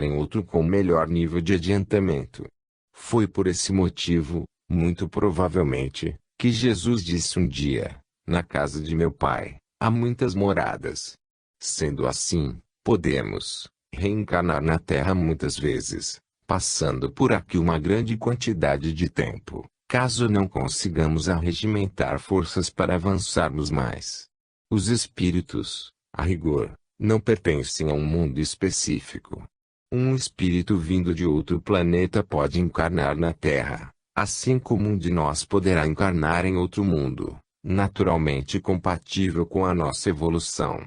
em outro com melhor nível de adiantamento. Foi por esse motivo, muito provavelmente, que Jesus disse um dia: na casa de meu Pai, há muitas moradas. Sendo assim, podemos reencarnar na Terra muitas vezes, passando por aqui uma grande quantidade de tempo, caso não consigamos arregimentar forças para avançarmos mais. Os espíritos, a rigor, não pertencem a um mundo específico. Um espírito vindo de outro planeta pode encarnar na Terra, assim como um de nós poderá encarnar em outro mundo, naturalmente compatível com a nossa evolução.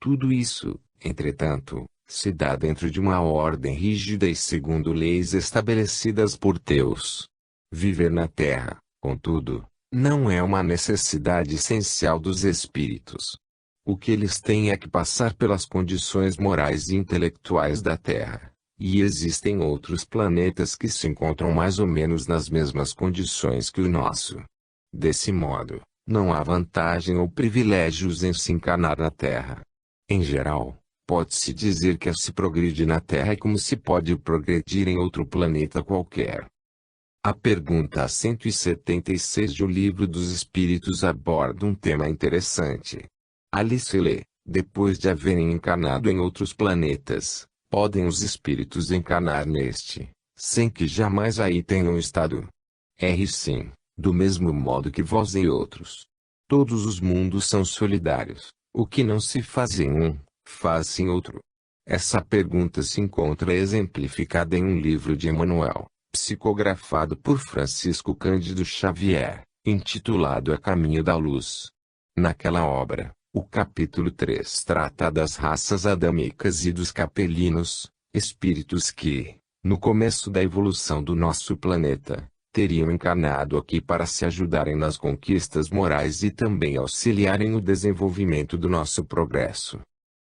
Tudo isso, entretanto, se dá dentro de uma ordem rígida e segundo leis estabelecidas por Deus. Viver na Terra, contudo, não é uma necessidade essencial dos espíritos. O que eles têm é que passar pelas condições morais e intelectuais da Terra, e existem outros planetas que se encontram mais ou menos nas mesmas condições que o nosso. Desse modo, não há vantagem ou privilégios em se encarnar na Terra. Em geral, pode-se dizer que se progride na Terra como se pode progredir em outro planeta qualquer. A pergunta 176 de O Livro dos Espíritos aborda um tema interessante. Ali se lê: depois de haverem encarnado em outros planetas, podem os espíritos encarnar neste, sem que jamais aí tenham estado? Sim, do mesmo modo que vós e outros. Todos os mundos são solidários. O que não se faz em um, faz-se em outro. Essa pergunta se encontra exemplificada em um livro de Emmanuel, psicografado por Francisco Cândido Xavier, intitulado A Caminho da Luz. Naquela obra, o capítulo 3 trata das raças adâmicas e dos capelinos, espíritos que, no começo da evolução do nosso planeta, teriam encarnado aqui para se ajudarem nas conquistas morais e também auxiliarem no desenvolvimento do nosso progresso.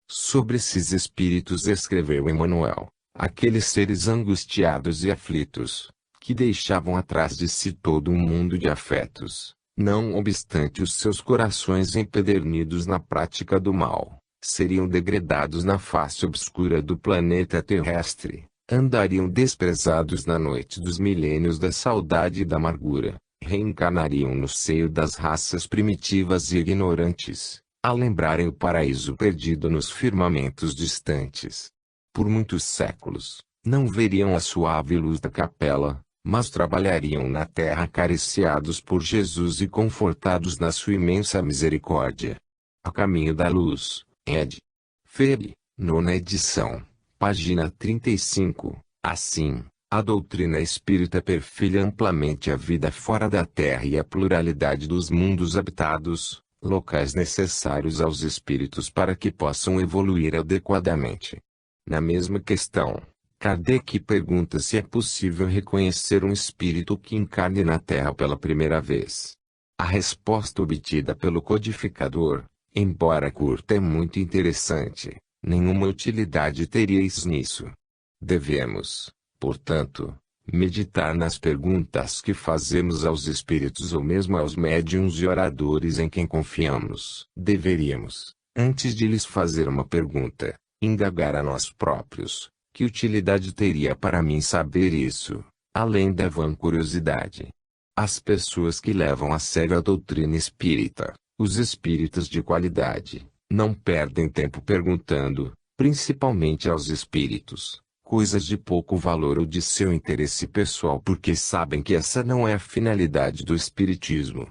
Sobre esses espíritos escreveu Emmanuel: aqueles seres angustiados e aflitos, que deixavam atrás de si todo um mundo de afetos, não obstante os seus corações empedernidos na prática do mal, seriam degradados na face obscura do planeta terrestre, andariam desprezados na noite dos milênios da saudade e da amargura, reencarnariam no seio das raças primitivas e ignorantes, a lembrarem o paraíso perdido nos firmamentos distantes. Por muitos séculos, não veriam a suave luz da capela, mas trabalhariam na terra acariciados por Jesus e confortados na sua imensa misericórdia. A Caminho da Luz, ed. Feb. 9ª edição, página 35. Assim, a doutrina espírita perfilha amplamente a vida fora da Terra e a pluralidade dos mundos habitados, locais necessários aos espíritos para que possam evoluir adequadamente. Na mesma questão, Kardec pergunta se é possível reconhecer um espírito que encarne na Terra pela primeira vez. A resposta obtida pelo codificador, embora curta, é muito interessante. Nenhuma utilidade teríeis nisso. Devemos, portanto, meditar nas perguntas que fazemos aos espíritos ou mesmo aos médiuns e oradores em quem confiamos. Deveríamos, antes de lhes fazer uma pergunta, indagar a nós próprios: que utilidade teria para mim saber isso, além da vã curiosidade? As pessoas que levam a sério a doutrina espírita, os espíritas de qualidade, não perdem tempo perguntando, principalmente aos espíritos, coisas de pouco valor ou de seu interesse pessoal, porque sabem que essa não é a finalidade do espiritismo.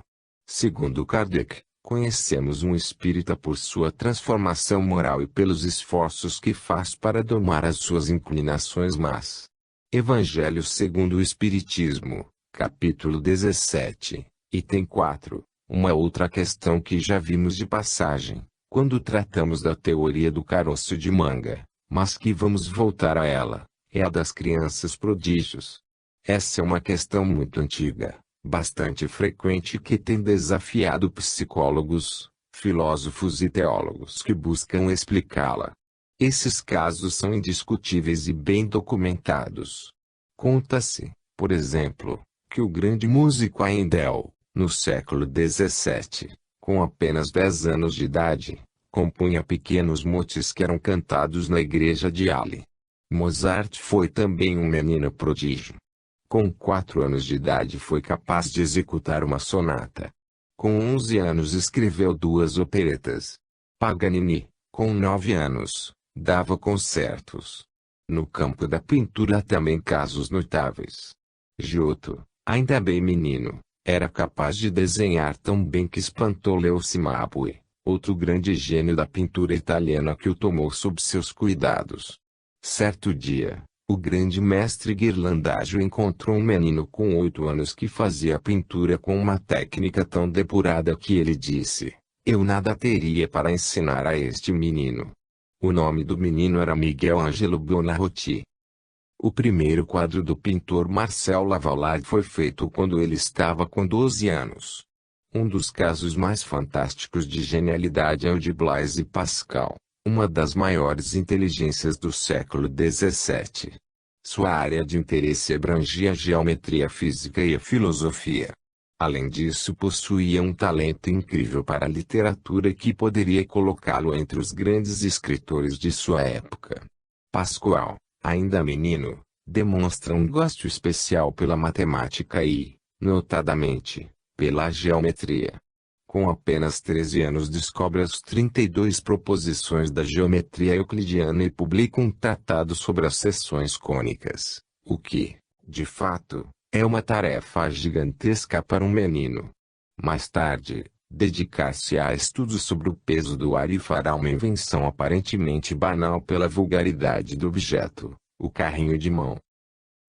Segundo Kardec, conhecemos um espírita por sua transformação moral e pelos esforços que faz para domar as suas inclinações más. Evangelho segundo o Espiritismo, capítulo 17, item 4. Uma outra questão que já vimos de passagem, quando tratamos da teoria do caroço de manga, mas que vamos voltar a ela, é a das crianças prodígios. Essa é uma questão muito antiga, bastante frequente, que tem desafiado psicólogos, filósofos e teólogos que buscam explicá-la. Esses casos são indiscutíveis e bem documentados. Conta-se, por exemplo, que o grande músico Handel, no século XVII, com apenas 10 anos de idade, compunha pequenos motes que eram cantados na igreja de Halle. Mozart foi também um menino prodígio. Com 4 anos de idade foi capaz de executar uma sonata. Com 11 anos escreveu 2 operetas. Paganini, com 9 anos, dava concertos. No campo da pintura há também casos notáveis. Giotto, ainda bem menino, era capaz de desenhar tão bem que espantou Leo Cimabue, outro grande gênio da pintura italiana que o tomou sob seus cuidados. Certo dia, o grande mestre Ghirlandaio encontrou um menino com 8 anos que fazia pintura com uma técnica tão depurada que ele disse: "Eu nada teria para ensinar a este menino." O nome do menino era Miguel Ângelo Buonarroti. O primeiro quadro do pintor Marcel Lavalade foi feito quando ele estava com 12 anos. Um dos casos mais fantásticos de genialidade é o de Blaise Pascal, uma das maiores inteligências do século XVII. Sua área de interesse abrangia a geometria física e a filosofia. Além disso, possuía um talento incrível para a literatura que poderia colocá-lo entre os grandes escritores de sua época. Pascal, ainda menino, demonstra um gosto especial pela matemática e, notadamente, pela geometria. Com apenas 13 anos descobre as 32 proposições da geometria euclidiana e publica um tratado sobre as seções cônicas, o que, de fato, é uma tarefa gigantesca para um menino. Mais tarde, dedicar-se a estudos sobre o peso do ar e fará uma invenção aparentemente banal pela vulgaridade do objeto, o carrinho de mão.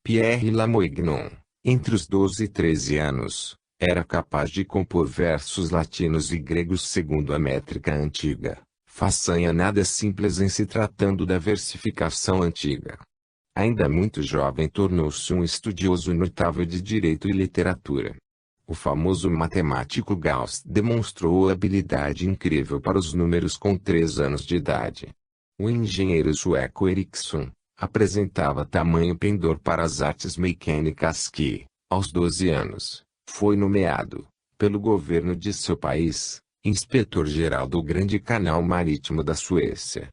Pierre Lamoignon, entre os 12 e 13 anos, era capaz de compor versos latinos e gregos segundo a métrica antiga, façanha nada simples em se tratando da versificação antiga. Ainda muito jovem tornou-se um estudioso notável de direito e literatura. O famoso matemático Gauss demonstrou habilidade incrível para os números com 3 anos de idade. O engenheiro sueco Ericsson apresentava tamanho pendor para as artes mecânicas que, aos 12 anos, foi nomeado, pelo governo de seu país, inspetor-geral do Grande Canal Marítimo da Suécia.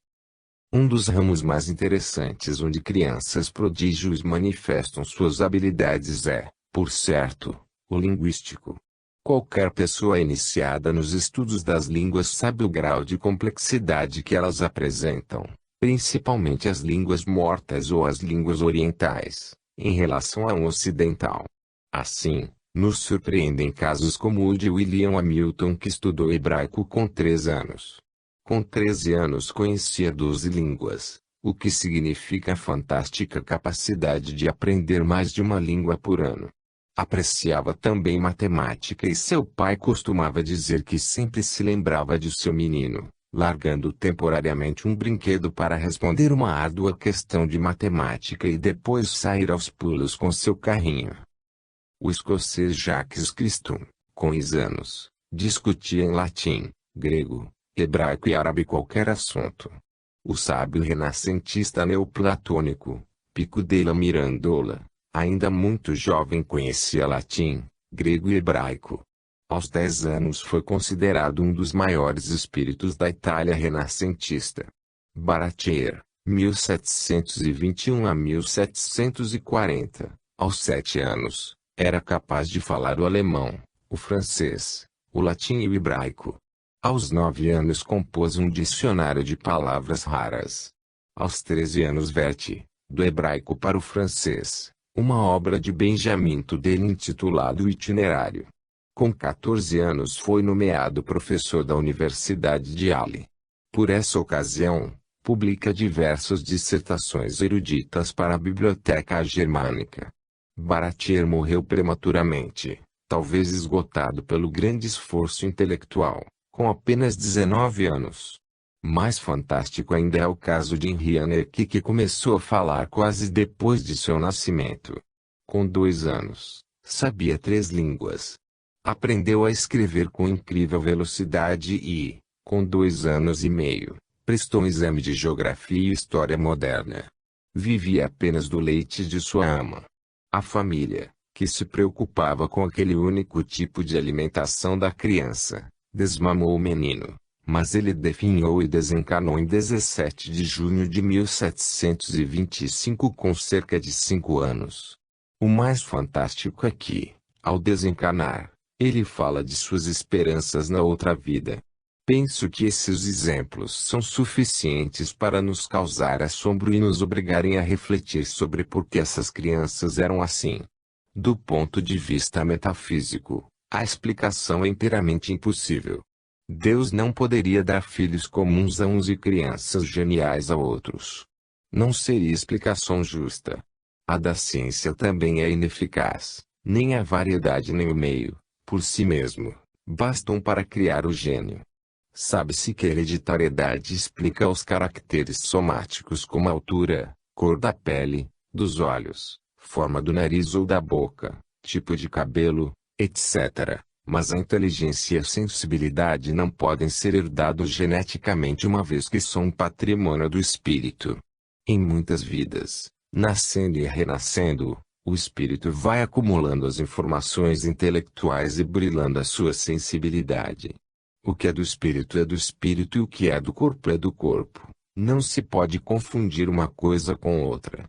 Um dos ramos mais interessantes onde crianças prodígios manifestam suas habilidades é, por certo, o linguístico. Qualquer pessoa iniciada nos estudos das línguas sabe o grau de complexidade que elas apresentam, principalmente as línguas mortas ou as línguas orientais, em relação a um ocidental. Assim, nos surpreendem casos como o de William Hamilton, que estudou hebraico com 3 anos. Com 13 anos conhecia 12 línguas, o que significa a fantástica capacidade de aprender mais de uma língua por ano. Apreciava também matemática e seu pai costumava dizer que sempre se lembrava de seu menino, largando temporariamente um brinquedo para responder uma árdua questão de matemática e depois sair aos pulos com seu carrinho. O escocês Jacques Christon, com 10 anos, discutia em latim, grego, hebraico e árabe qualquer assunto. O sábio renascentista neoplatônico, Pico della Mirandola, ainda muito jovem conhecia latim, grego e hebraico. Aos 10 anos foi considerado um dos maiores espíritos da Itália renascentista. Baratier, 1721 a 1740, aos 7 anos, era capaz de falar o alemão, o francês, o latim e o hebraico. Aos 9 anos compôs um dicionário de palavras raras. Aos 13 anos verte, do hebraico para o francês, uma obra de Benjamin Tudel intitulada O Itinerário. Com 14 anos foi nomeado professor da Universidade de Halle. Por essa ocasião, publica diversas dissertações eruditas para a Biblioteca Germânica. Baratier morreu prematuramente, talvez esgotado pelo grande esforço intelectual, com apenas 19 anos. Mais fantástico ainda é o caso de Henri Anneke, que começou a falar quase depois de seu nascimento. Com 2 anos, sabia 3 línguas. Aprendeu a escrever com incrível velocidade e, com 2 anos e meio, prestou um exame de geografia e história moderna. Vivia apenas do leite de sua ama. A família, que se preocupava com aquele único tipo de alimentação da criança, desmamou o menino, mas ele definhou e desencarnou em 17 de junho de 1725 com cerca de 5 anos. O mais fantástico é que, ao desencarnar, ele fala de suas esperanças na outra vida. Penso que esses exemplos são suficientes para nos causar assombro e nos obrigarem a refletir sobre por que essas crianças eram assim. Do ponto de vista metafísico, a explicação é inteiramente impossível. Deus não poderia dar filhos comuns a uns e crianças geniais a outros. Não seria explicação justa. A da ciência também é ineficaz. Nem a variedade nem o meio, por si mesmo, bastam para criar o gênio. Sabe-se que a hereditariedade explica os caracteres somáticos como a altura, cor da pele, dos olhos, forma do nariz ou da boca, tipo de cabelo, etc. Mas a inteligência e a sensibilidade não podem ser herdados geneticamente uma vez que são patrimônio do espírito. Em muitas vidas, nascendo e renascendo, o espírito vai acumulando as informações intelectuais e brilhando a sua sensibilidade. O que é do espírito e o que é do corpo é do corpo. Não se pode confundir uma coisa com outra.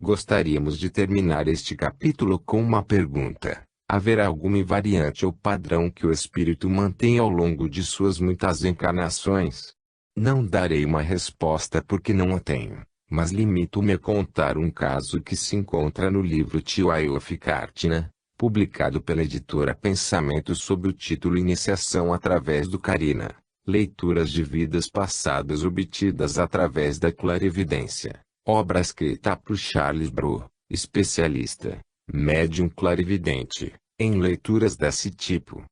Gostaríamos de terminar este capítulo com uma pergunta. Haverá alguma invariante ou padrão que o espírito mantém ao longo de suas muitas encarnações? Não darei uma resposta porque não a tenho, mas limito-me a contar um caso que se encontra no livro Tio of Kartna, publicado pela editora Pensamento sob o título Iniciação através do Karina, leituras de vidas passadas obtidas através da clarividência, obra escrita por Charles Bru, especialista, médium clarividente, em leituras desse tipo.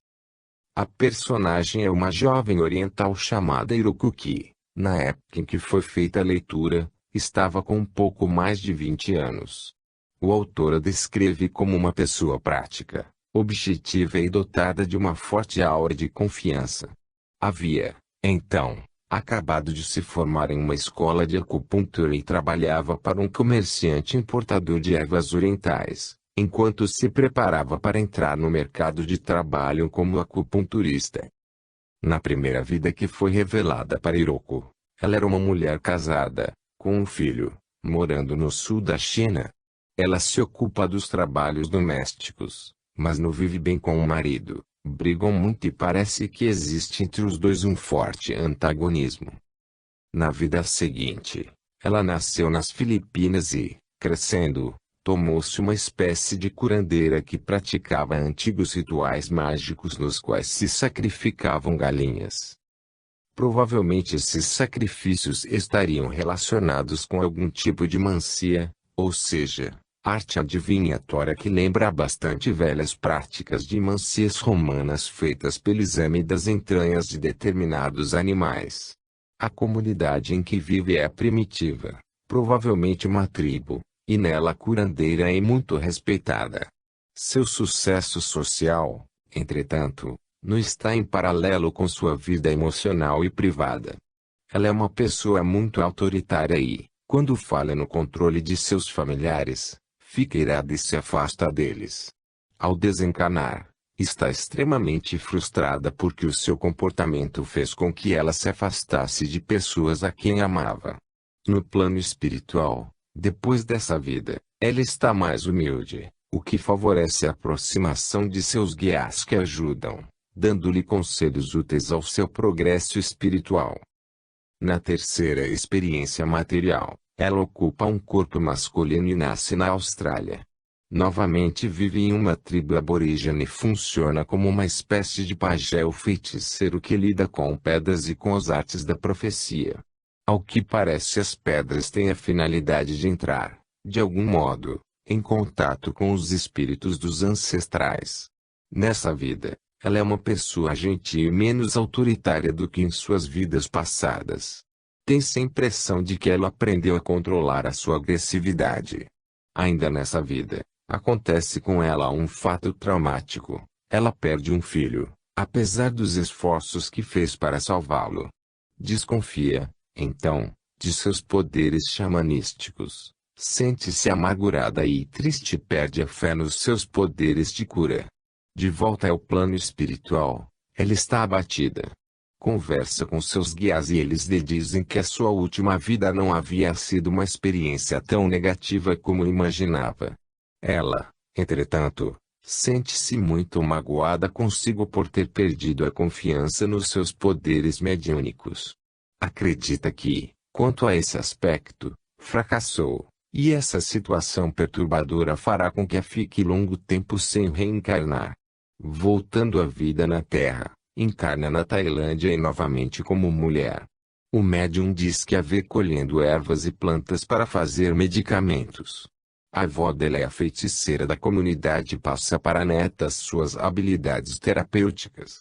A personagem é uma jovem oriental chamada Hiroko que, na época em que foi feita a leitura, estava com um pouco mais de 20 anos. O autor a descreve como uma pessoa prática, objetiva e dotada de uma forte aura de confiança. Havia, então, acabado de se formar em uma escola de acupuntura e trabalhava para um comerciante importador de ervas orientais, enquanto se preparava para entrar no mercado de trabalho como acupunturista. Na primeira vida que foi revelada para Hiroko, ela era uma mulher casada, com um filho, morando no sul da China. Ela se ocupa dos trabalhos domésticos, mas não vive bem com o marido, brigam muito e parece que existe entre os dois um forte antagonismo. Na vida seguinte, ela nasceu nas Filipinas e, crescendo, tornou-se uma espécie de curandeira que praticava antigos rituais mágicos nos quais se sacrificavam galinhas. Provavelmente esses sacrifícios estariam relacionados com algum tipo de mancia, ou seja, arte adivinhatória que lembra bastante velhas práticas de mancias romanas feitas pelo exame das entranhas de determinados animais. A comunidade em que vive é primitiva, provavelmente uma tribo, e nela a curandeira é muito respeitada. Seu sucesso social, entretanto, não está em paralelo com sua vida emocional e privada. Ela é uma pessoa muito autoritária e, quando falha no controle de seus familiares, fica irada e se afasta deles. Ao desencarnar, está extremamente frustrada porque o seu comportamento fez com que ela se afastasse de pessoas a quem amava. No plano espiritual, depois dessa vida, ela está mais humilde, o que favorece a aproximação de seus guias que ajudam, dando-lhe conselhos úteis ao seu progresso espiritual. Na terceira experiência material, ela ocupa um corpo masculino e nasce na Austrália. Novamente vive em uma tribo aborígene e funciona como uma espécie de pajé ou feiticeiro que lida com pedras e com as artes da profecia. Ao que parece, as pedras têm a finalidade de entrar, de algum modo, em contato com os espíritos dos ancestrais. Nessa vida, ela é uma pessoa gentil e menos autoritária do que em suas vidas passadas. Tem-se a impressão de que ela aprendeu a controlar a sua agressividade. Ainda nessa vida, acontece com ela um fato traumático. Ela perde um filho, apesar dos esforços que fez para salvá-lo. Desconfia, então, de seus poderes xamanísticos. Sente-se amargurada e triste e perde a fé nos seus poderes de cura. De volta ao plano espiritual, ela está abatida. Conversa com seus guias e eles lhe dizem que a sua última vida não havia sido uma experiência tão negativa como imaginava. Ela, entretanto, sente-se muito magoada consigo por ter perdido a confiança nos seus poderes mediúnicos. Acredita que, quanto a esse aspecto, fracassou, e essa situação perturbadora fará com que fique longo tempo sem reencarnar. Voltando à vida na Terra, encarna na Tailândia e novamente como mulher. O médium diz que a vê colhendo ervas e plantas para fazer medicamentos. A avó dela é a feiticeira da comunidade e passa para a neta suas habilidades terapêuticas.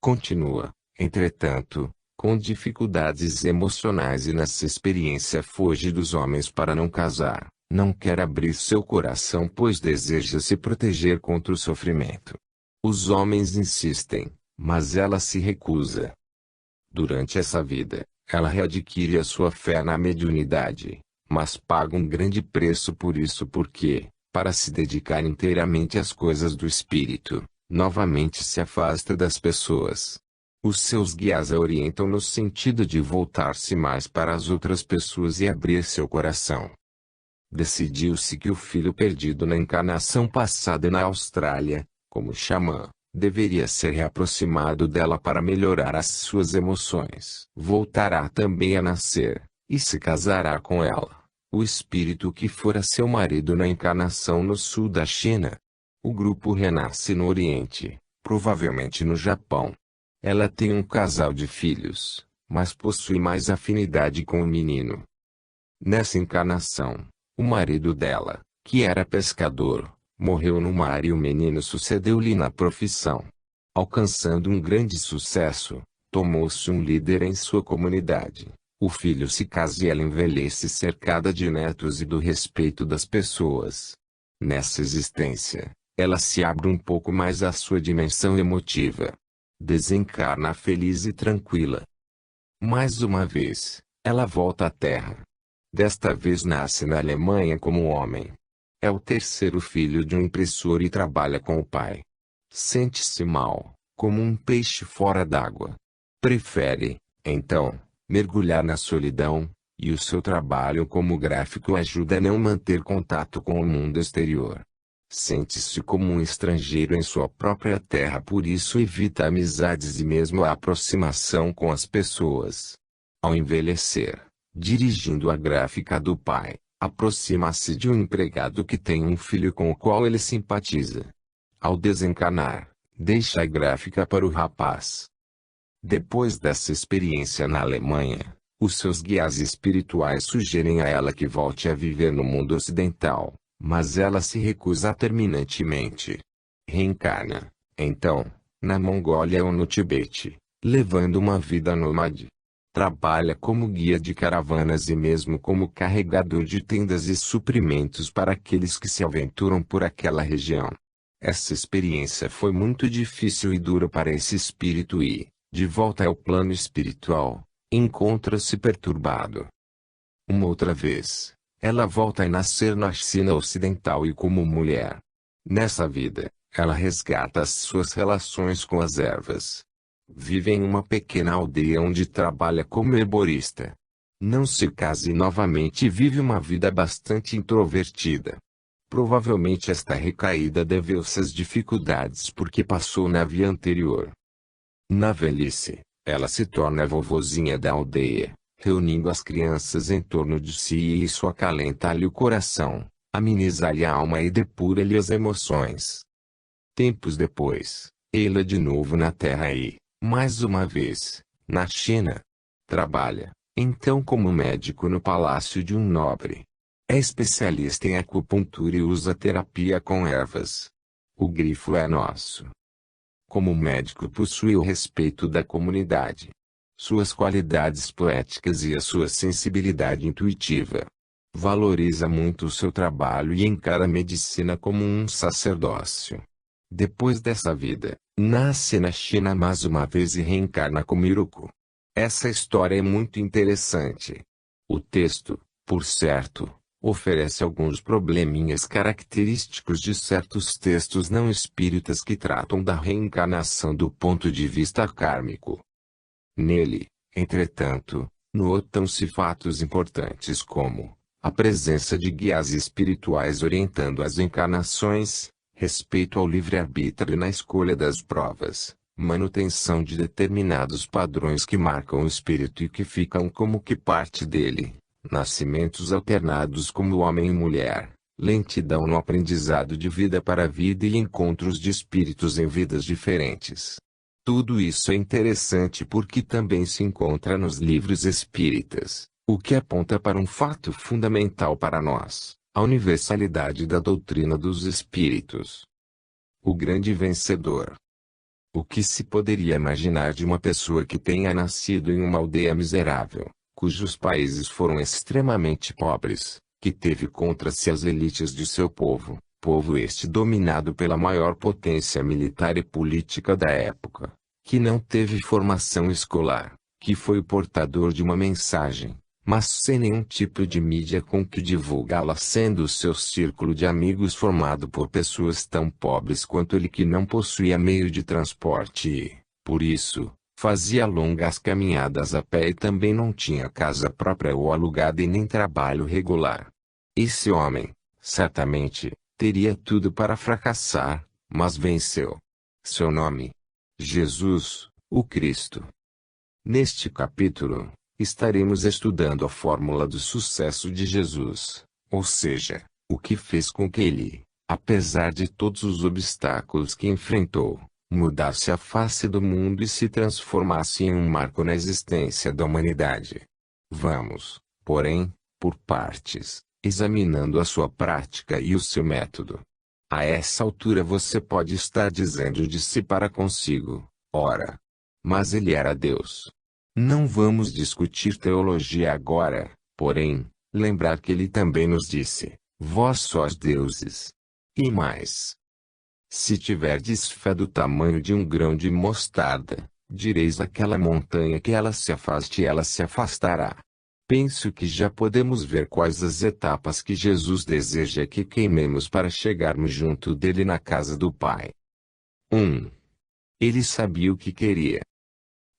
Continua, entretanto, com dificuldades emocionais e nessa experiência foge dos homens para não casar, não quer abrir seu coração pois deseja se proteger contra o sofrimento. Os homens insistem, mas ela se recusa. Durante essa vida, ela readquire a sua fé na mediunidade, mas paga um grande preço por isso porque, para se dedicar inteiramente às coisas do espírito, novamente se afasta das pessoas. Os seus guias a orientam no sentido de voltar-se mais para as outras pessoas e abrir seu coração. Decidiu-se que o filho perdido na encarnação passada na Austrália, como xamã, deveria ser reaproximado dela para melhorar as suas emoções. Voltará também a nascer, e se casará com ela, o espírito que fora seu marido na encarnação no sul da China. O grupo renasce no Oriente, provavelmente no Japão. Ela tem um casal de filhos, mas possui mais afinidade com o menino. Nessa encarnação, o marido dela, que era pescador, morreu no mar e o menino sucedeu-lhe na profissão. Alcançando um grande sucesso, tornou-se um líder em sua comunidade. O filho se casa e ela envelhece cercada de netos e do respeito das pessoas. Nessa existência, ela se abre um pouco mais à sua dimensão emotiva. Desencarna feliz e tranquila. Mais uma vez, ela volta à Terra. Desta vez nasce na Alemanha como homem. É o terceiro filho de um impressor e trabalha com o pai. Sente-se mal, como um peixe fora d'água. Prefere, então, mergulhar na solidão, e o seu trabalho como gráfico ajuda a não manter contato com o mundo exterior. Sente-se como um estrangeiro em sua própria terra, por isso evita amizades e mesmo a aproximação com as pessoas. Ao envelhecer, dirigindo a gráfica do pai, aproxima-se de um empregado que tem um filho com o qual ele simpatiza. Ao desencarnar, deixa a gráfica para o rapaz. Depois dessa experiência na Alemanha, os seus guias espirituais sugerem a ela que volte a viver no mundo ocidental. Mas ela se recusa terminantemente. Reencarna, então, na Mongólia ou no Tibete, levando uma vida nômade. Trabalha como guia de caravanas e mesmo como carregador de tendas e suprimentos para aqueles que se aventuram por aquela região. Essa experiência foi muito difícil e dura para esse espírito e, de volta ao plano espiritual, encontra-se perturbado. Uma outra vez, ela volta a nascer na China Ocidental e como mulher. Nessa vida, ela resgata as suas relações com as ervas. Vive em uma pequena aldeia onde trabalha como herborista. Não se casa e novamente vive uma vida bastante introvertida. Provavelmente esta recaída deveu-se às dificuldades porque passou na vida anterior. Na velhice, ela se torna a vovozinha da aldeia, reunindo as crianças em torno de si e isso acalenta-lhe o coração, ameniza-lhe a alma e depura-lhe as emoções. Tempos depois, ela de novo na Terra e, mais uma vez, na China. Trabalha, então como médico no palácio de um nobre. É especialista em acupuntura e usa terapia com ervas. O grifo é nosso. Como médico possui o respeito da comunidade. Suas qualidades poéticas e a sua sensibilidade intuitiva. Valoriza muito o seu trabalho e encara a medicina como um sacerdócio. Depois dessa vida, nasce na China mais uma vez e reencarna como Iruko. Essa história é muito interessante. O texto, por certo, oferece alguns probleminhas característicos de certos textos não espíritas que tratam da reencarnação do ponto de vista kármico. Nele, entretanto, notam-se fatos importantes como a presença de guias espirituais orientando as encarnações, respeito ao livre-arbítrio na escolha das provas, manutenção de determinados padrões que marcam o espírito e que ficam como que parte dele, nascimentos alternados como homem e mulher, lentidão no aprendizado de vida para vida e encontros de espíritos em vidas diferentes. Tudo isso é interessante porque também se encontra nos livros espíritas, o que aponta para um fato fundamental para nós, a universalidade da doutrina dos espíritos. O grande vencedor. O que se poderia imaginar de uma pessoa que tenha nascido em uma aldeia miserável, cujos países foram extremamente pobres, que teve contra si as elites de seu povo, povo este dominado pela maior potência militar e política da época, que não teve formação escolar, que foi o portador de uma mensagem, mas sem nenhum tipo de mídia com que divulgá-la, sendo o seu círculo de amigos formado por pessoas tão pobres quanto ele, que não possuía meio de transporte e, por isso, fazia longas caminhadas a pé e também não tinha casa própria ou alugada e nem trabalho regular. Esse homem, certamente, teria tudo para fracassar, mas venceu. Seu nome: Jesus, o Cristo. Neste capítulo, estaremos estudando a fórmula do sucesso de Jesus, ou seja, o que fez com que ele, apesar de todos os obstáculos que enfrentou, mudasse a face do mundo e se transformasse em um marco na existência da humanidade. Vamos, porém, por partes, examinando a sua prática e o seu método. A essa altura você pode estar dizendo de si para consigo: ora, mas ele era Deus. Não vamos discutir teologia agora, porém, lembrar que ele também nos disse: vós sois deuses. E mais: se tiverdes fé do tamanho de um grão de mostarda, direis àquela montanha que ela se afaste e ela se afastará. Penso que já podemos ver quais as etapas que Jesus deseja que queimemos para chegarmos junto dele na casa do Pai. 1. Ele sabia o que queria.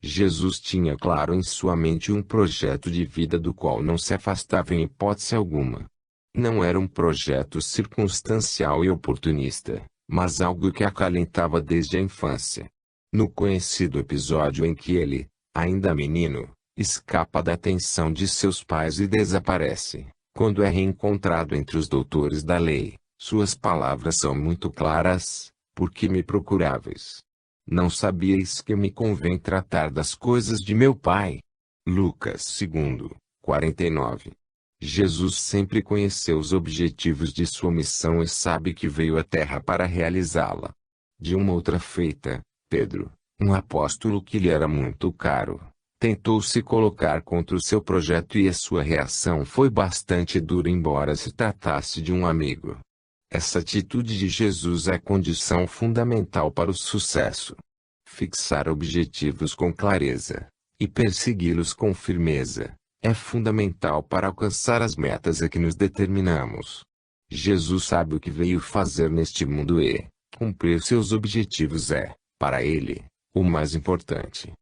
Jesus tinha claro em sua mente um projeto de vida do qual não se afastava em hipótese alguma. Não era um projeto circunstancial e oportunista, mas algo que acalentava desde a infância. No conhecido episódio em que ele, ainda menino, escapa da atenção de seus pais e desaparece, quando é reencontrado entre os doutores da lei, suas palavras são muito claras: por que me procuráveis? Não sabíeis que me convém tratar das coisas de meu Pai? Lucas 2, 49. Jesus sempre conheceu os objetivos de sua missão e sabe que veio à Terra para realizá-la. De uma outra feita, Pedro, um apóstolo que lhe era muito caro, tentou se colocar contra o seu projeto e a sua reação foi bastante dura, embora se tratasse de um amigo. Essa atitude de Jesus é condição fundamental para o sucesso. Fixar objetivos com clareza, e persegui-los com firmeza, é fundamental para alcançar as metas a que nos determinamos. Jesus sabe o que veio fazer neste mundo e cumprir seus objetivos é, para ele, o mais importante.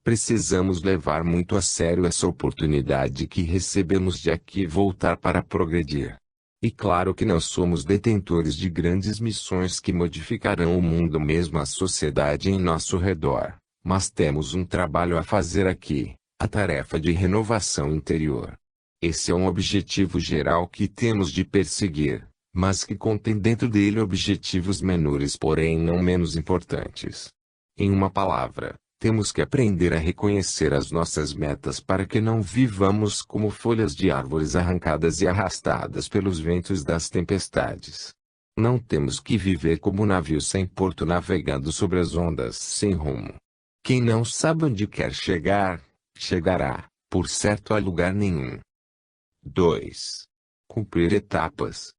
Precisamos levar muito a sério essa oportunidade que recebemos de aqui voltar para progredir. E claro que não somos detentores de grandes missões que modificarão o mundo, mesmo a sociedade em nosso redor, mas temos um trabalho a fazer aqui, a tarefa de renovação interior. Esse é um objetivo geral que temos de perseguir, mas que contém dentro dele objetivos menores, porém não menos importantes. Em uma palavra, temos que aprender a reconhecer as nossas metas para que não vivamos como folhas de árvores arrancadas e arrastadas pelos ventos das tempestades. Não temos que viver como um navio sem porto navegando sobre as ondas sem rumo. Quem não sabe onde quer chegar, chegará, por certo, a lugar nenhum. 2. Cumprir etapas.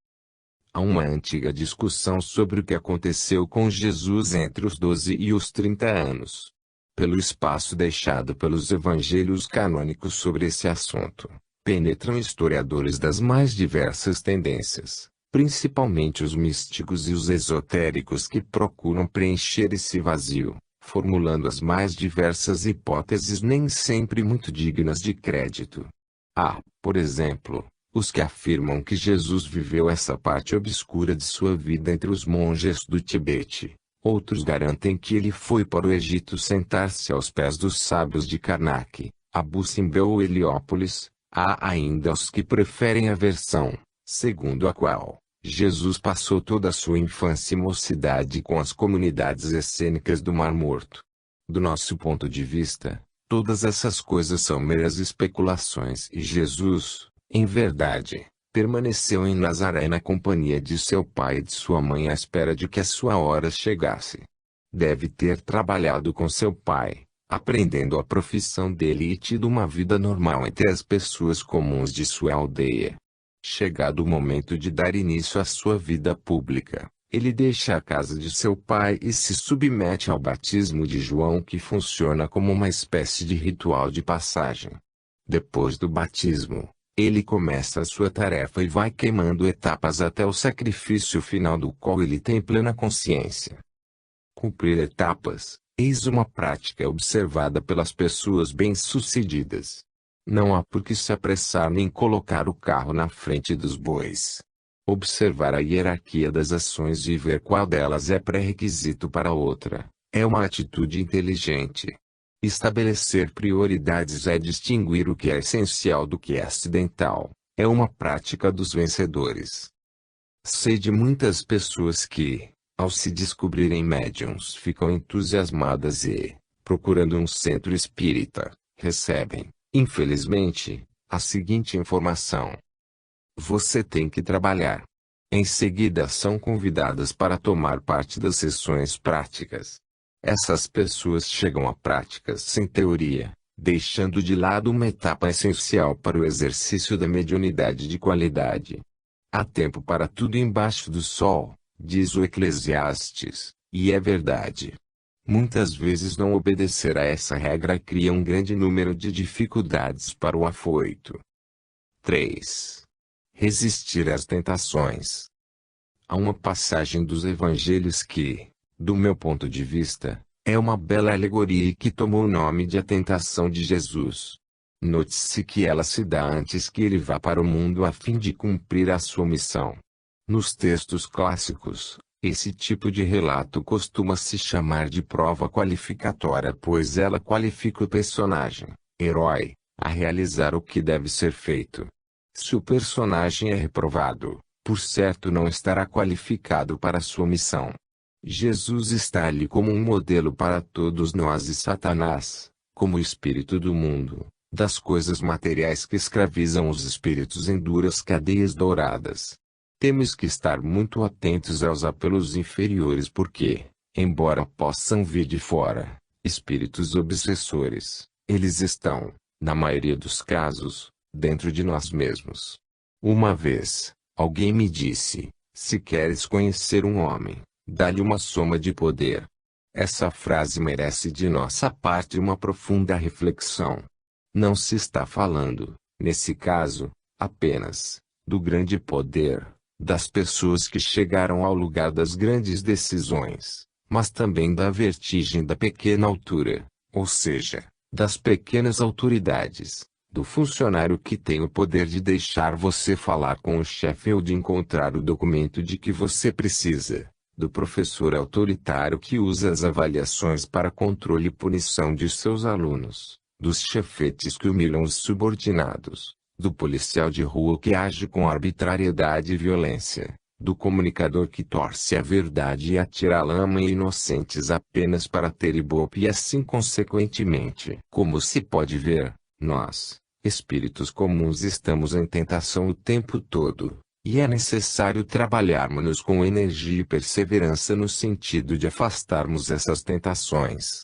Há uma antiga discussão sobre o que aconteceu com Jesus entre os 12 e os 30 anos. Pelo espaço deixado pelos evangelhos canônicos sobre esse assunto, penetram historiadores das mais diversas tendências, principalmente os místicos e os esotéricos que procuram preencher esse vazio, formulando as mais diversas hipóteses nem sempre muito dignas de crédito. Há, por exemplo, os que afirmam que Jesus viveu essa parte obscura de sua vida entre os monges do Tibete. Outros garantem que ele foi para o Egito sentar-se aos pés dos sábios de Karnak, Abu Simbel ou Heliópolis. Há ainda os que preferem a versão, segundo a qual Jesus passou toda a sua infância e mocidade com as comunidades essênicas do Mar Morto. Do nosso ponto de vista, todas essas coisas são meras especulações e Jesus, em verdade, permaneceu em Nazaré na companhia de seu pai e de sua mãe à espera de que a sua hora chegasse. Deve ter trabalhado com seu pai, aprendendo a profissão dele e tido uma vida normal entre as pessoas comuns de sua aldeia. Chegado o momento de dar início à sua vida pública, ele deixa a casa de seu pai e se submete ao batismo de João, que funciona como uma espécie de ritual de passagem. Depois do batismo, ele começa a sua tarefa e vai queimando etapas até o sacrifício final do qual ele tem plena consciência. Cumprir etapas, eis uma prática observada pelas pessoas bem-sucedidas. Não há por que se apressar nem colocar o carro na frente dos bois. Observar a hierarquia das ações e ver qual delas é pré-requisito para a outra, é uma atitude inteligente. Estabelecer prioridades é distinguir o que é essencial do que é acidental, é uma prática dos vencedores. Sei de muitas pessoas que, ao se descobrirem médiums, ficam entusiasmadas e, procurando um centro espírita, recebem, infelizmente, a seguinte informação: você tem que trabalhar. Em seguida são convidadas para tomar parte das sessões práticas. Essas pessoas chegam a práticas sem teoria, deixando de lado uma etapa essencial para o exercício da mediunidade de qualidade. Há tempo para tudo embaixo do sol, diz o Eclesiastes, e é verdade. Muitas vezes não obedecer a essa regra cria um grande número de dificuldades para o afoito. 3. Resistir às tentações. Há uma passagem dos evangelhos que, do meu ponto de vista, é uma bela alegoria e que tomou o nome de A Tentação de Jesus. Note-se que ela se dá antes que ele vá para o mundo a fim de cumprir a sua missão. Nos textos clássicos, esse tipo de relato costuma se chamar de prova qualificatória, pois ela qualifica o personagem, herói, a realizar o que deve ser feito. Se o personagem é reprovado, por certo não estará qualificado para sua missão. Jesus está ali como um modelo para todos nós e Satanás, como o espírito do mundo, das coisas materiais que escravizam os espíritos em duras cadeias douradas. Temos que estar muito atentos aos apelos inferiores porque, embora possam vir de fora, espíritos obsessores, eles estão, na maioria dos casos, dentro de nós mesmos. Uma vez, alguém me disse: se queres conhecer um homem, dá-lhe uma soma de poder. Essa frase merece de nossa parte uma profunda reflexão. Não se está falando, nesse caso, apenas, do grande poder, das pessoas que chegaram ao lugar das grandes decisões, mas também da vertigem da pequena altura, ou seja, das pequenas autoridades, do funcionário que tem o poder de deixar você falar com o chefe ou de encontrar o documento de que você precisa, do professor autoritário que usa as avaliações para controle e punição de seus alunos, dos chefetes que humilham os subordinados, do policial de rua que age com arbitrariedade e violência, do comunicador que torce a verdade e atira a lama em inocentes apenas para ter ibope e assim consequentemente. Como se pode ver, nós, espíritos comuns, estamos em tentação o tempo todo, e é necessário trabalharmos com energia e perseverança no sentido de afastarmos essas tentações.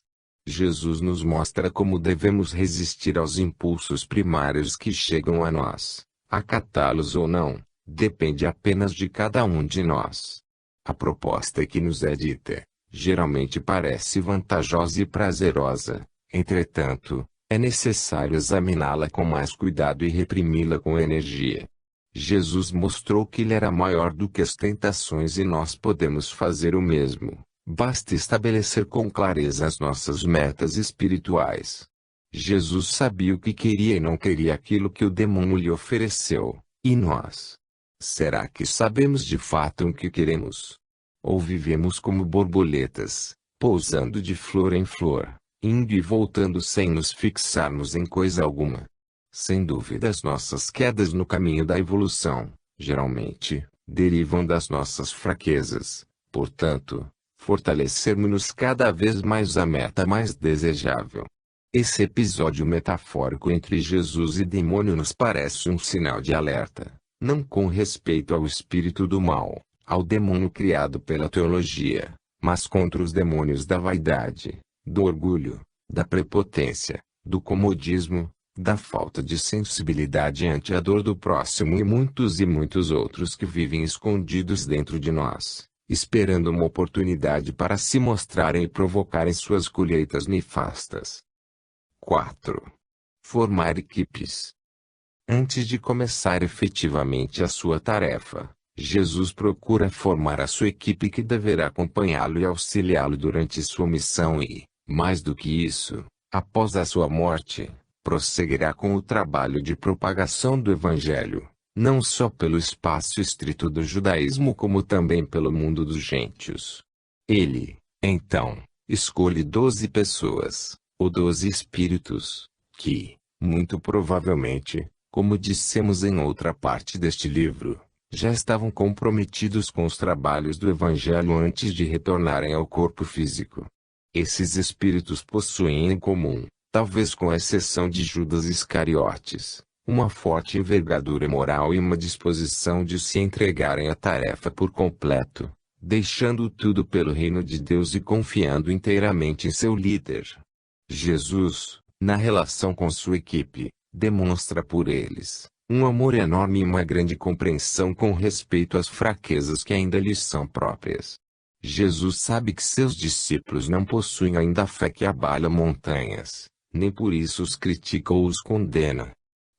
Jesus nos mostra como devemos resistir aos impulsos primários que chegam a nós. Acatá-los ou não, depende apenas de cada um de nós. A proposta que nos é dita, geralmente parece vantajosa e prazerosa, entretanto, é necessário examiná-la com mais cuidado e reprimi-la com energia. Jesus mostrou que ele era maior do que as tentações e nós podemos fazer o mesmo, Basta estabelecer com clareza as nossas metas espirituais. Jesus sabia o que queria e não queria aquilo que o demônio lhe ofereceu. E nós? Será que sabemos de fato o que queremos? Ou vivemos como borboletas, pousando de flor em flor, indo e voltando sem nos fixarmos em coisa alguma? Sem dúvida, as nossas quedas no caminho da evolução, geralmente, derivam das nossas fraquezas. Portanto, fortalecermos-nos cada vez mais a meta mais desejável. Esse episódio metafórico entre Jesus e demônio nos parece um sinal de alerta, não com respeito ao espírito do mal, ao demônio criado pela teologia, mas contra os demônios da vaidade, do orgulho, da prepotência, do comodismo, da falta de sensibilidade ante a dor do próximo e muitos outros que vivem escondidos dentro de nós, esperando uma oportunidade para se mostrarem e provocarem suas colheitas nefastas. 4. Formar equipes. Antes de começar efetivamente a sua tarefa, Jesus procura formar a sua equipe que deverá acompanhá-lo e auxiliá-lo durante sua missão e, mais do que isso, após a sua morte, prosseguirá com o trabalho de propagação do Evangelho, não só pelo espaço estrito do judaísmo como também pelo mundo dos gentios. Ele, então, escolhe 12 pessoas, ou 12 espíritos, que, muito provavelmente, como dissemos em outra parte deste livro, já estavam comprometidos com os trabalhos do Evangelho antes de retornarem ao corpo físico. Esses espíritos possuem em comum, talvez com exceção de Judas Iscariotes, uma forte envergadura moral e uma disposição de se entregarem à tarefa por completo, deixando tudo pelo reino de Deus e confiando inteiramente em seu líder. Jesus, na relação com sua equipe, demonstra por eles um amor enorme e uma grande compreensão com respeito às fraquezas que ainda lhes são próprias. Jesus sabe que seus discípulos não possuem ainda a fé que abala montanhas, nem por isso os critica ou os condena.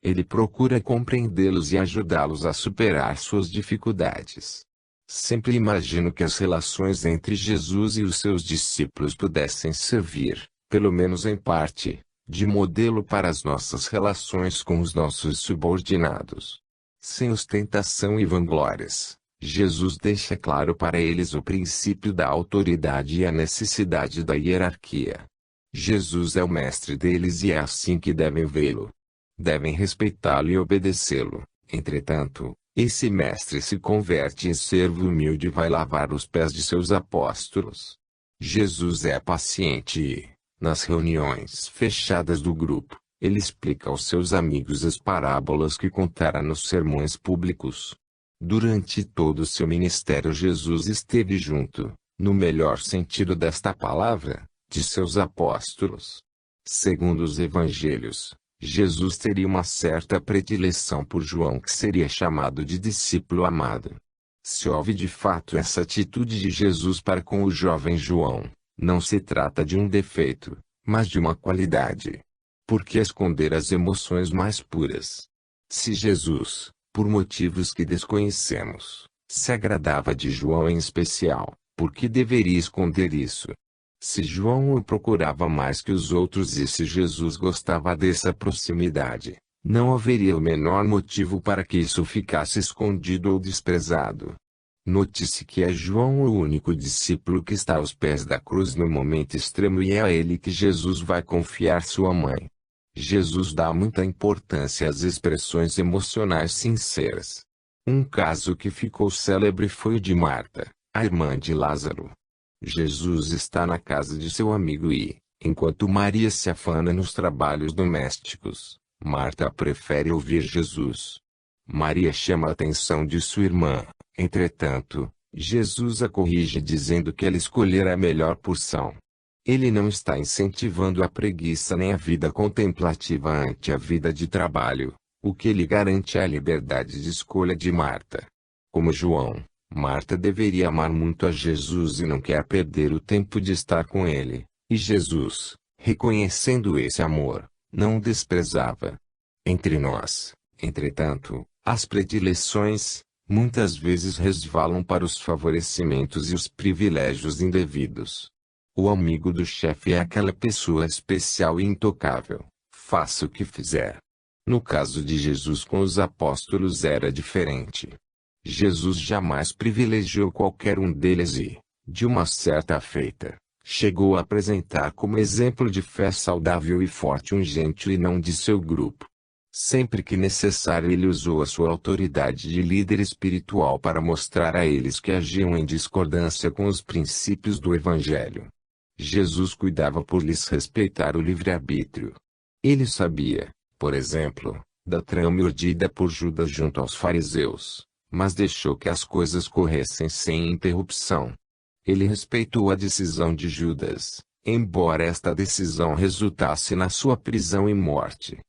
Ele procura compreendê-los e ajudá-los a superar suas dificuldades. Sempre imagino que as relações entre Jesus e os seus discípulos pudessem servir, pelo menos em parte, de modelo para as nossas relações com os nossos subordinados. Sem ostentação e vanglórias, Jesus deixa claro para eles o princípio da autoridade e a necessidade da hierarquia. Jesus é o mestre deles e é assim que devem vê-lo. Devem respeitá-lo e obedecê-lo. Entretanto, esse mestre se converte em servo humilde e vai lavar os pés de seus apóstolos. Jesus é paciente e, nas reuniões fechadas do grupo, ele explica aos seus amigos as parábolas que contara nos sermões públicos. Durante todo o seu ministério Jesus esteve junto, no melhor sentido desta palavra, de seus apóstolos. Segundo os evangelhos, Jesus teria uma certa predileção por João, que seria chamado de discípulo amado. Se houve de fato essa atitude de Jesus para com o jovem João, não se trata de um defeito, mas de uma qualidade. Por que esconder as emoções mais puras? Se Jesus, por motivos que desconhecemos, se agradava de João em especial, por que deveria esconder isso? Se João o procurava mais que os outros e se Jesus gostava dessa proximidade, não haveria o menor motivo para que isso ficasse escondido ou desprezado. Note-se que é João o único discípulo que está aos pés da cruz no momento extremo e é a ele que Jesus vai confiar sua mãe. Jesus dá muita importância às expressões emocionais sinceras. Um caso que ficou célebre foi o de Marta, a irmã de Lázaro. Jesus está na casa de seu amigo e, enquanto Maria se afana nos trabalhos domésticos, Marta prefere ouvir Jesus. Maria chama a atenção de sua irmã. Entretanto, Jesus a corrige dizendo que ela escolhera a melhor porção. Ele não está incentivando a preguiça nem a vida contemplativa ante a vida de trabalho, o que lhe garante a liberdade de escolha de Marta. Como João, Marta deveria amar muito a Jesus e não quer perder o tempo de estar com ele, e Jesus, reconhecendo esse amor, não o desprezava. Entre nós, entretanto, as predileções, muitas vezes resvalam para os favorecimentos e os privilégios indevidos. O amigo do chefe é aquela pessoa especial e intocável, faça o que fizer. No caso de Jesus com os apóstolos era diferente. Jesus jamais privilegiou qualquer um deles e, de uma certa feita, chegou a apresentar como exemplo de fé saudável e forte um gentio e não de seu grupo. Sempre que necessário ele usou a sua autoridade de líder espiritual para mostrar a eles que agiam em discordância com os princípios do Evangelho. Jesus cuidava por lhes respeitar o livre-arbítrio. Ele sabia, por exemplo, da trama urdida por Judas junto aos fariseus, mas deixou que as coisas corressem sem interrupção. Ele respeitou a decisão de Judas, embora esta decisão resultasse na sua prisão e morte.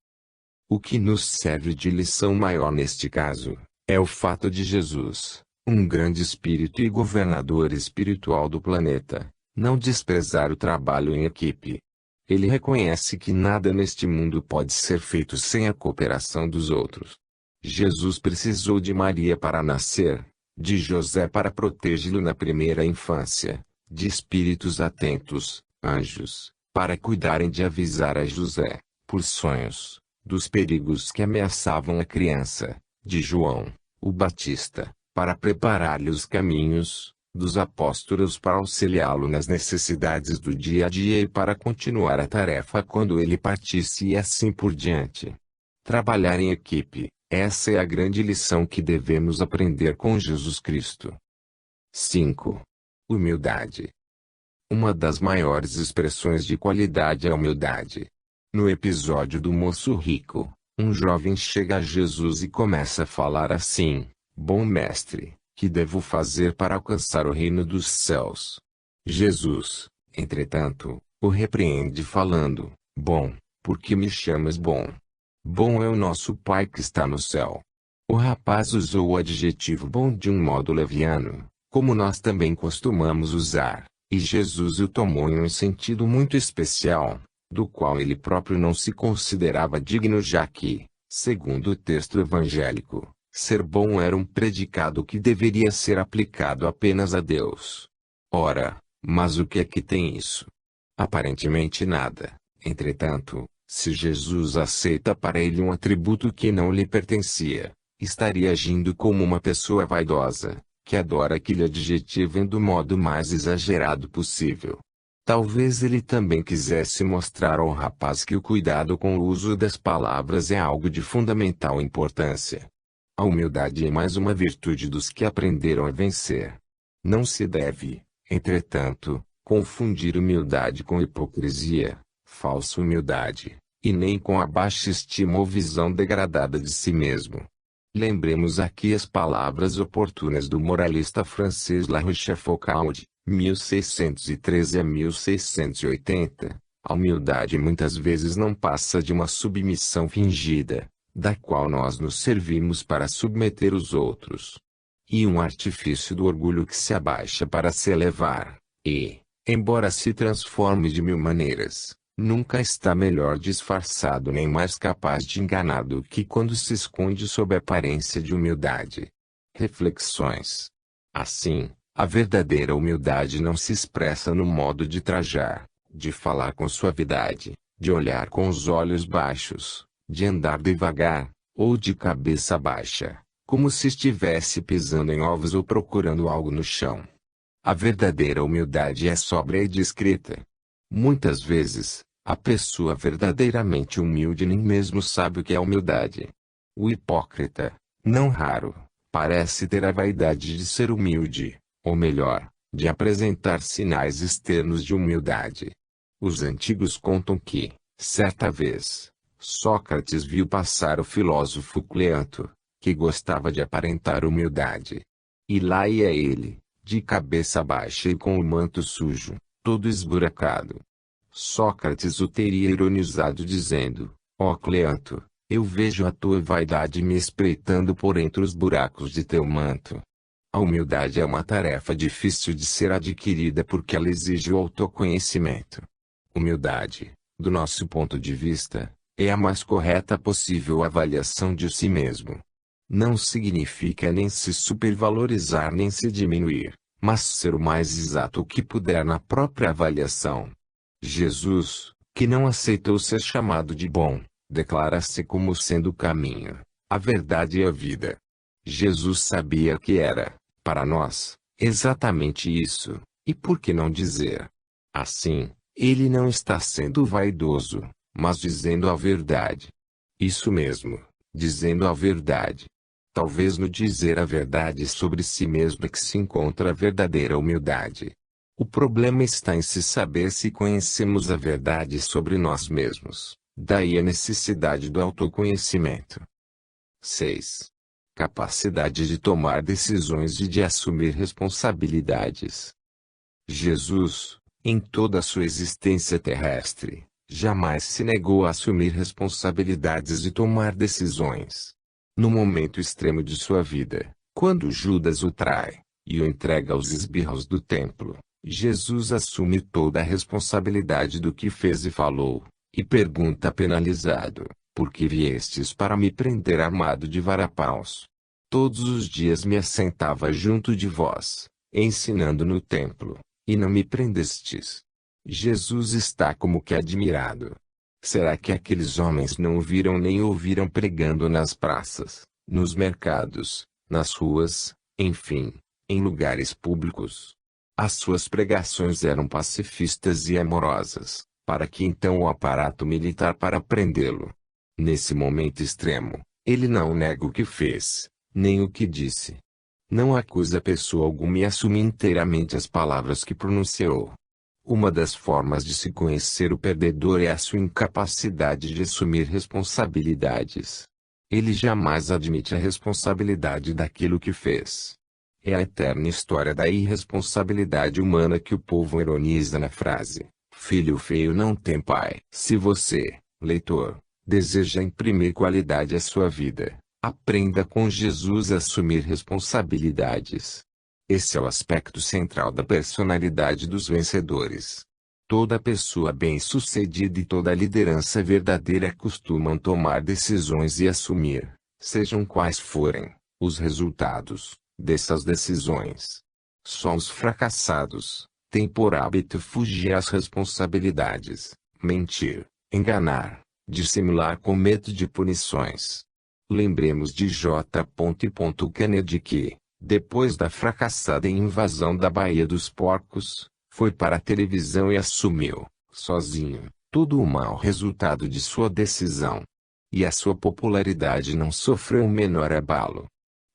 O que nos serve de lição maior neste caso, é o fato de Jesus, um grande espírito e governador espiritual do planeta, não desprezar o trabalho em equipe. Ele reconhece que nada neste mundo pode ser feito sem a cooperação dos outros. Jesus precisou de Maria para nascer, de José para protegê-lo na primeira infância, de espíritos atentos, anjos, para cuidarem de avisar a José, por sonhos, dos perigos que ameaçavam a criança, de João, o Batista, para preparar-lhe os caminhos, dos apóstolos para auxiliá-lo nas necessidades do dia a dia e para continuar a tarefa quando ele partisse e assim por diante. Trabalhar em equipe, essa é a grande lição que devemos aprender com Jesus Cristo. 5. Humildade. Uma das maiores expressões de qualidade é a humildade. No episódio do moço rico, um jovem chega a Jesus e começa a falar assim: Bom mestre, que devo fazer para alcançar o reino dos céus? Jesus, entretanto, o repreende falando: Bom, por que me chamas bom? Bom é o nosso Pai que está no céu. O rapaz usou o adjetivo bom de um modo leviano, como nós também costumamos usar, e Jesus o tomou em um sentido muito especial, do qual ele próprio não se considerava digno, já que, segundo o texto evangélico, ser bom era um predicado que deveria ser aplicado apenas a Deus. Ora, mas o que é que tem isso? Aparentemente nada. Entretanto, se Jesus aceita para ele um atributo que não lhe pertencia, estaria agindo como uma pessoa vaidosa, que adora aquele adjetivo do modo mais exagerado possível. Talvez ele também quisesse mostrar ao rapaz que o cuidado com o uso das palavras é algo de fundamental importância. A humildade é mais uma virtude dos que aprenderam a vencer. Não se deve, entretanto, confundir humildade com hipocrisia, falsa humildade, e nem com a baixa estima ou visão degradada de si mesmo. Lembremos aqui as palavras oportunas do moralista francês La Rochefoucauld, 1613 a 1680. A humildade muitas vezes não passa de uma submissão fingida, da qual nós nos servimos para submeter os outros. E um artifício do orgulho que se abaixa para se elevar, e, embora se transforme de mil maneiras, nunca está melhor disfarçado nem mais capaz de enganar do que quando se esconde sob a aparência de humildade. Reflexões. Assim, a verdadeira humildade não se expressa no modo de trajar, de falar com suavidade, de olhar com os olhos baixos, de andar devagar, ou de cabeça baixa, como se estivesse pisando em ovos ou procurando algo no chão. A verdadeira humildade é sóbria e discreta. Muitas vezes, a pessoa verdadeiramente humilde nem mesmo sabe o que é humildade. O hipócrita, não raro, parece ter a vaidade de ser humilde, ou melhor, de apresentar sinais externos de humildade. Os antigos contam que, certa vez, Sócrates viu passar o filósofo Cleanto, que gostava de aparentar humildade. E lá ia ele, de cabeça baixa e com o manto sujo, todo esburacado. Sócrates o teria ironizado dizendo: Ó Cleanto, eu vejo a tua vaidade me espreitando por entre os buracos de teu manto. A humildade é uma tarefa difícil de ser adquirida porque ela exige o autoconhecimento. Humildade, do nosso ponto de vista, é a mais correta possível avaliação de si mesmo. não significa nem se supervalorizar nem se diminuir, mas ser o mais exato que puder na própria avaliação. Jesus, que não aceitou ser chamado de bom, declara-se como sendo o caminho, a verdade e a vida. Jesus sabia que era, para nós, exatamente isso, e por que não dizer? Assim, ele não está sendo vaidoso, mas dizendo a verdade. Isso mesmo, dizendo a verdade. Talvez no dizer a verdade sobre si mesmo é que se encontra a verdadeira humildade. O problema está em se saber se conhecemos a verdade sobre nós mesmos, daí a necessidade do autoconhecimento. 6. Capacidade de tomar decisões e de assumir responsabilidades. Jesus, em toda a sua existência terrestre, jamais se negou a assumir responsabilidades e tomar decisões. No momento extremo de sua vida, quando Judas o trai e o entrega aos esbirros do templo, Jesus assume toda a responsabilidade do que fez e falou, e pergunta penalizado: por que viestes para me prender armado de varapaus? Todos os dias me assentava junto de vós, ensinando no templo, e não me prendestes. Jesus está como que admirado. Será que aqueles homens não o viram nem ouviram pregando nas praças, nos mercados, nas ruas, enfim, em lugares públicos? As suas pregações eram pacifistas e amorosas, para que então o aparato militar para prendê-lo. Nesse momento extremo, ele não nega o que fez, nem o que disse. Não acusa pessoa alguma e assume inteiramente as palavras que pronunciou. Uma das formas de se conhecer o perdedor é a sua incapacidade de assumir responsabilidades. Ele jamais admite a responsabilidade daquilo que fez. É a eterna história da irresponsabilidade humana que o povo ironiza na frase: filho feio não tem pai. Se você, leitor, deseja imprimir qualidade à sua vida, aprenda com Jesus a assumir responsabilidades. Esse é o aspecto central da personalidade dos vencedores. Toda pessoa bem-sucedida e toda liderança verdadeira costumam tomar decisões e assumir, sejam quais forem, os resultados dessas decisões. Só os fracassados têm por hábito fugir às responsabilidades, mentir, enganar, dissimular com medo de punições. Lembremos de J. Kennedy que, depois da fracassada invasão da Baía dos Porcos, foi para a televisão e assumiu, sozinho, todo o mau resultado de sua decisão. E a sua popularidade não sofreu o menor abalo.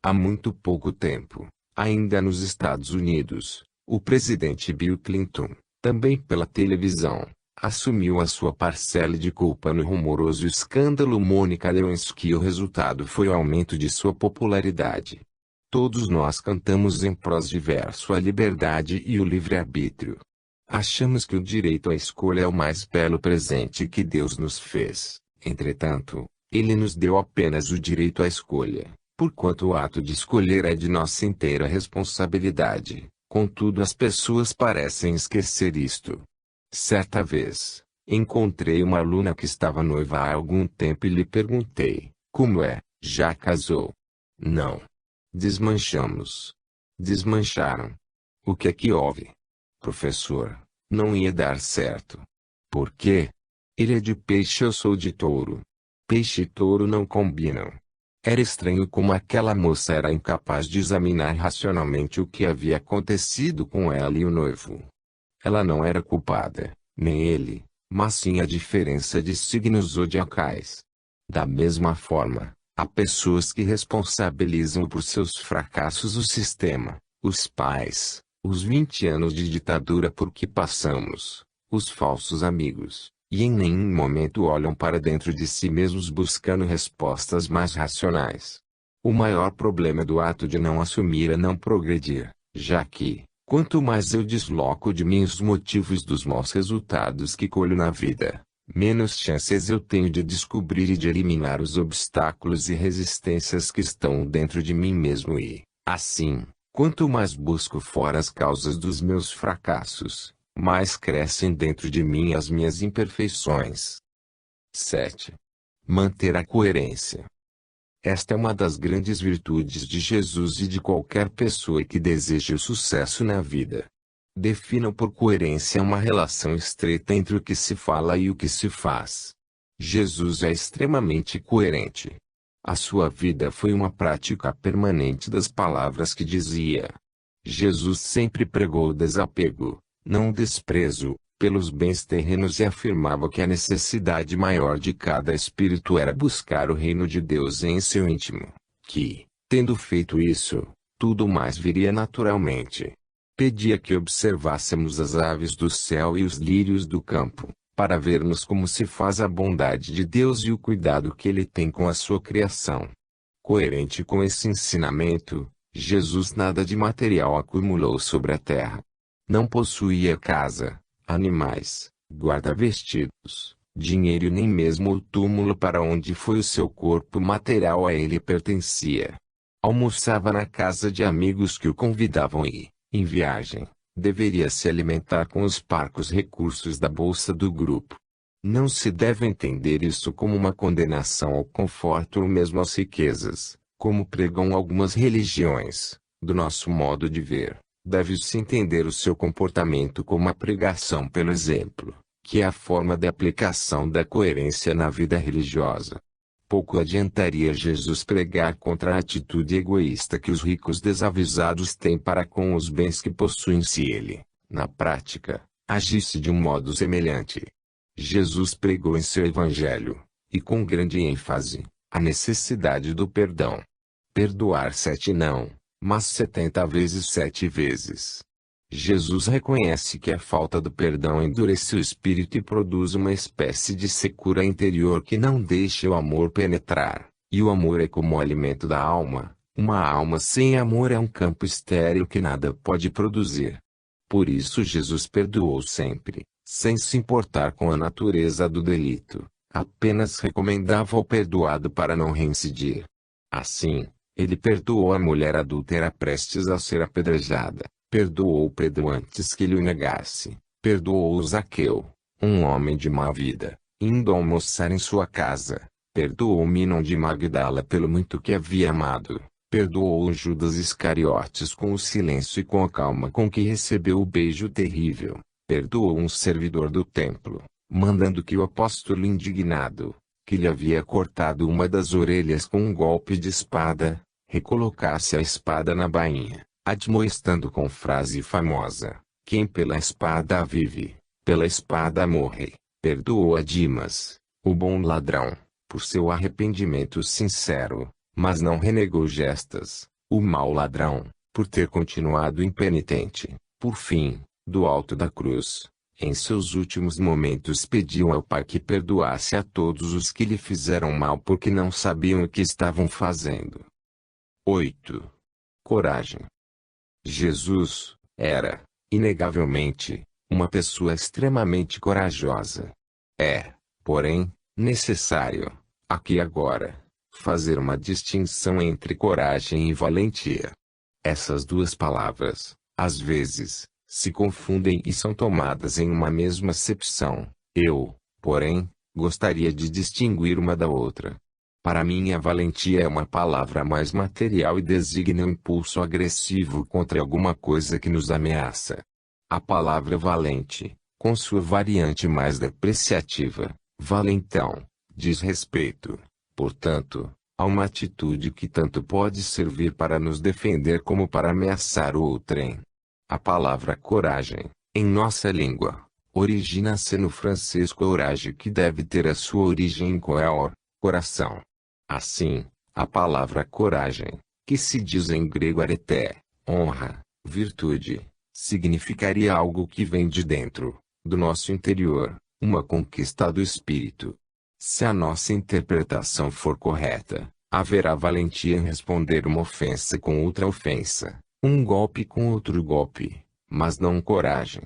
Há muito pouco tempo, ainda nos Estados Unidos, o presidente Bill Clinton, também pela televisão, assumiu a sua parcela de culpa no rumoroso escândalo Mônica Lewinsky e o resultado foi o aumento de sua popularidade. Todos nós cantamos em prós de verso a liberdade e o livre-arbítrio. Achamos que o direito à escolha é o mais belo presente que Deus nos fez. Entretanto, Ele nos deu apenas o direito à escolha, porquanto o ato de escolher é de nossa inteira responsabilidade. Contudo, as pessoas parecem esquecer isto. Certa vez, encontrei uma aluna que estava noiva há algum tempo e lhe perguntei: como é, já casou? Não. Desmanchamos. Desmancharam. O que é que houve? Professor, não ia dar certo. Por quê? Ele é de peixe, eu sou de touro. Peixe e touro não combinam. Era estranho como aquela moça era incapaz de examinar racionalmente o que havia acontecido com ela e o noivo. Ela não era culpada, nem ele, mas sim a diferença de signos zodiacais. Da mesma forma, há pessoas que responsabilizam por seus fracassos o sistema, os pais, os 20 anos de ditadura por que passamos, os falsos amigos, e em nenhum momento olham para dentro de si mesmos buscando respostas mais racionais. O maior problema do ato de não assumir é não progredir, já que, quanto mais eu desloco de mim os motivos dos maus resultados que colho na vida, menos chances eu tenho de descobrir e de eliminar os obstáculos e resistências que estão dentro de mim mesmo e, assim, quanto mais busco fora as causas dos meus fracassos, mais crescem dentro de mim as minhas imperfeições. 7. Manter a coerência. Esta é uma das grandes virtudes de Jesus e de qualquer pessoa que deseje o sucesso na vida. Definam por coerência uma relação estreita entre o que se fala e o que se faz. Jesus é extremamente coerente. A sua vida foi uma prática permanente das palavras que dizia. Jesus sempre pregou o desapego, não o desprezo, pelos bens terrenos e afirmava que a necessidade maior de cada espírito era buscar o reino de Deus em seu íntimo, que, tendo feito isso, tudo mais viria naturalmente. Pedia que observássemos as aves do céu e os lírios do campo, para vermos como se faz a bondade de Deus e o cuidado que Ele tem com a sua criação. Coerente com esse ensinamento, Jesus nada de material acumulou sobre a terra. Não possuía casa, animais, guarda-vestidos, dinheiro e nem mesmo o túmulo para onde foi o seu corpo material a ele pertencia. Almoçava na casa de amigos que o convidavam e, em viagem, deveria se alimentar com os parcos recursos da bolsa do grupo. Não se deve entender isso como uma condenação ao conforto ou mesmo às riquezas, como pregam algumas religiões. Do nosso modo de ver, deve-se entender o seu comportamento como a pregação pelo exemplo, que é a forma de aplicação da coerência na vida religiosa. Pouco adiantaria Jesus pregar contra a atitude egoísta que os ricos desavisados têm para com os bens que possuem se ele, na prática, agisse de um modo semelhante. Jesus pregou em seu evangelho, e com grande ênfase, a necessidade do perdão. Perdoar 7 não, mas 70 vezes 7 vezes. Jesus reconhece que a falta do perdão endurece o espírito e produz uma espécie de secura interior que não deixa o amor penetrar, e o amor é como o alimento da alma. Uma alma sem amor é um campo estéril que nada pode produzir. Por isso Jesus perdoou sempre, sem se importar com a natureza do delito, apenas recomendava ao perdoado para não reincidir. Assim, ele perdoou a mulher adúltera prestes a ser apedrejada, perdoou Pedro antes que lhe o negasse, perdoou Zaqueu, um homem de má vida, indo almoçar em sua casa, perdoou Minon de Magdala pelo muito que havia amado, perdoou Judas Iscariotes com o silêncio e com a calma com que recebeu o beijo terrível, perdoou um servidor do templo, mandando que o apóstolo indignado, que lhe havia cortado uma das orelhas com um golpe de espada, recolocasse a espada na bainha, admoestando com frase famosa: quem pela espada vive, pela espada morre. Perdoou a Dimas, o bom ladrão, por seu arrependimento sincero, mas não renegou Gestas, o mau ladrão, por ter continuado impenitente. Por fim, do alto da cruz, em seus últimos momentos pediu ao Pai que perdoasse a todos os que lhe fizeram mal porque não sabiam o que estavam fazendo. 8. Coragem. Jesus era, inegavelmente, uma pessoa extremamente corajosa. É, porém, necessário, aqui e agora, fazer uma distinção entre coragem e valentia. Essas duas palavras, às vezes, se confundem e são tomadas em uma mesma acepção. Eu, porém, gostaria de distinguir uma da outra. Para mim, a valentia é uma palavra mais material e designa um impulso agressivo contra alguma coisa que nos ameaça. A palavra valente, com sua variante mais depreciativa, valentão, diz respeito, portanto, a uma atitude que tanto pode servir para nos defender como para ameaçar outrem. A palavra coragem, em nossa língua, origina-se no francês courage, que deve ter a sua origem em coeur, coração. Assim, a palavra coragem, que se diz em grego areté, honra, virtude, significaria algo que vem de dentro, do nosso interior, uma conquista do espírito. Se a nossa interpretação for correta, haverá valentia em responder uma ofensa com outra ofensa, um golpe com outro golpe, mas não coragem.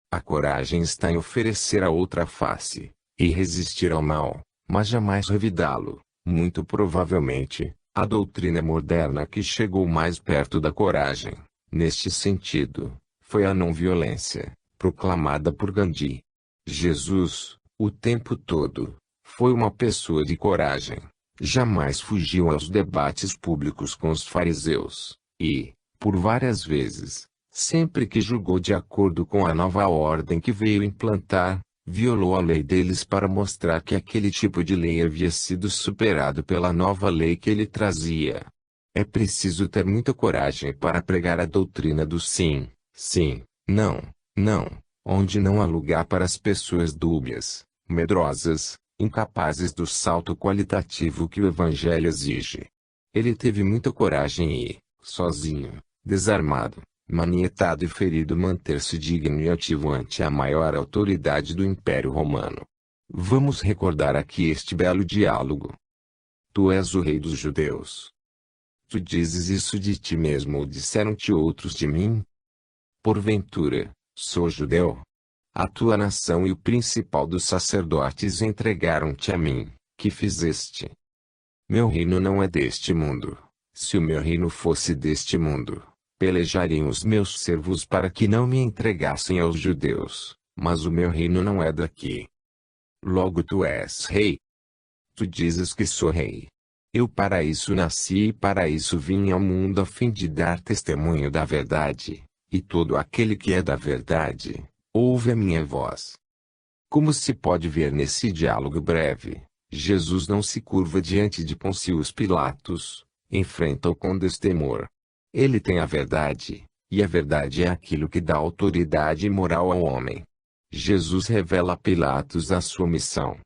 A coragem está em oferecer a outra face, e resistir ao mal, mas jamais revidá-lo. Muito provavelmente, a doutrina moderna que chegou mais perto da coragem, neste sentido, foi a não-violência, proclamada por Gandhi. Jesus, o tempo todo, foi uma pessoa de coragem. Jamais fugiu aos debates públicos com os fariseus, e, por várias vezes, sempre que julgou de acordo com a nova ordem que veio implantar, violou a lei deles para mostrar que aquele tipo de lei havia sido superado pela nova lei que ele trazia. É preciso ter muita coragem para pregar a doutrina do sim, sim, não, não, onde não há lugar para as pessoas dúbias, medrosas, incapazes do salto qualitativo que o Evangelho exige. Ele teve muita coragem e, sozinho, desarmado, manietado e ferido, manter-se digno e ativo ante a maior autoridade do Império Romano. Vamos recordar aqui este belo diálogo. Tu és o rei dos judeus. Tu dizes isso de ti mesmo ou disseram-te outros de mim? Porventura, sou judeu? A tua nação e o principal dos sacerdotes entregaram-te a mim, que fizeste? Meu reino não é deste mundo. Se o meu reino fosse deste mundo, pelejariam os meus servos para que não me entregassem aos judeus, mas o meu reino não é daqui. Logo tu és rei. Tu dizes que sou rei. Eu para isso nasci e para isso vim ao mundo a fim de dar testemunho da verdade, e todo aquele que é da verdade, ouve a minha voz. Como se pode ver nesse diálogo breve, Jesus não se curva diante de Pôncio Pilatos, enfrenta-o com destemor. Ele tem a verdade, e a verdade é aquilo que dá autoridade moral ao homem. Jesus revela a Pilatos a sua missão.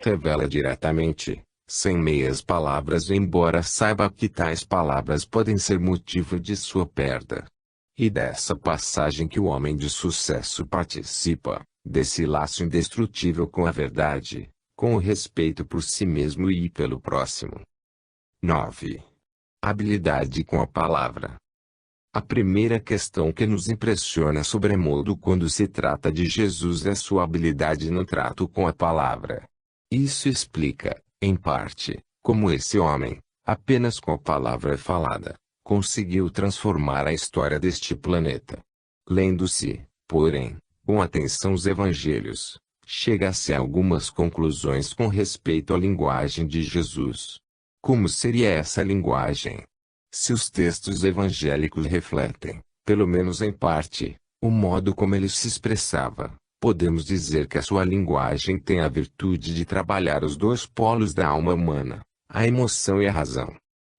Revela diretamente, sem meias palavras, embora saiba que tais palavras podem ser motivo de sua perda. E dessa passagem que o homem de sucesso participa, desse laço indestrutível com a verdade, com o respeito por si mesmo e pelo próximo. 9. Habilidade com a palavra. A primeira questão que nos impressiona sobremodo quando se trata de Jesus é sua habilidade no trato com a palavra. Isso explica, em parte, como esse homem, apenas com a palavra falada, conseguiu transformar a história deste planeta. Lendo-se, porém, com atenção os evangelhos, chega-se a algumas conclusões com respeito à linguagem de Jesus. Como seria essa linguagem? Se os textos evangélicos refletem, pelo menos em parte, o modo como ele se expressava, podemos dizer que a sua linguagem tem a virtude de trabalhar os dois polos da alma humana, a emoção e a razão.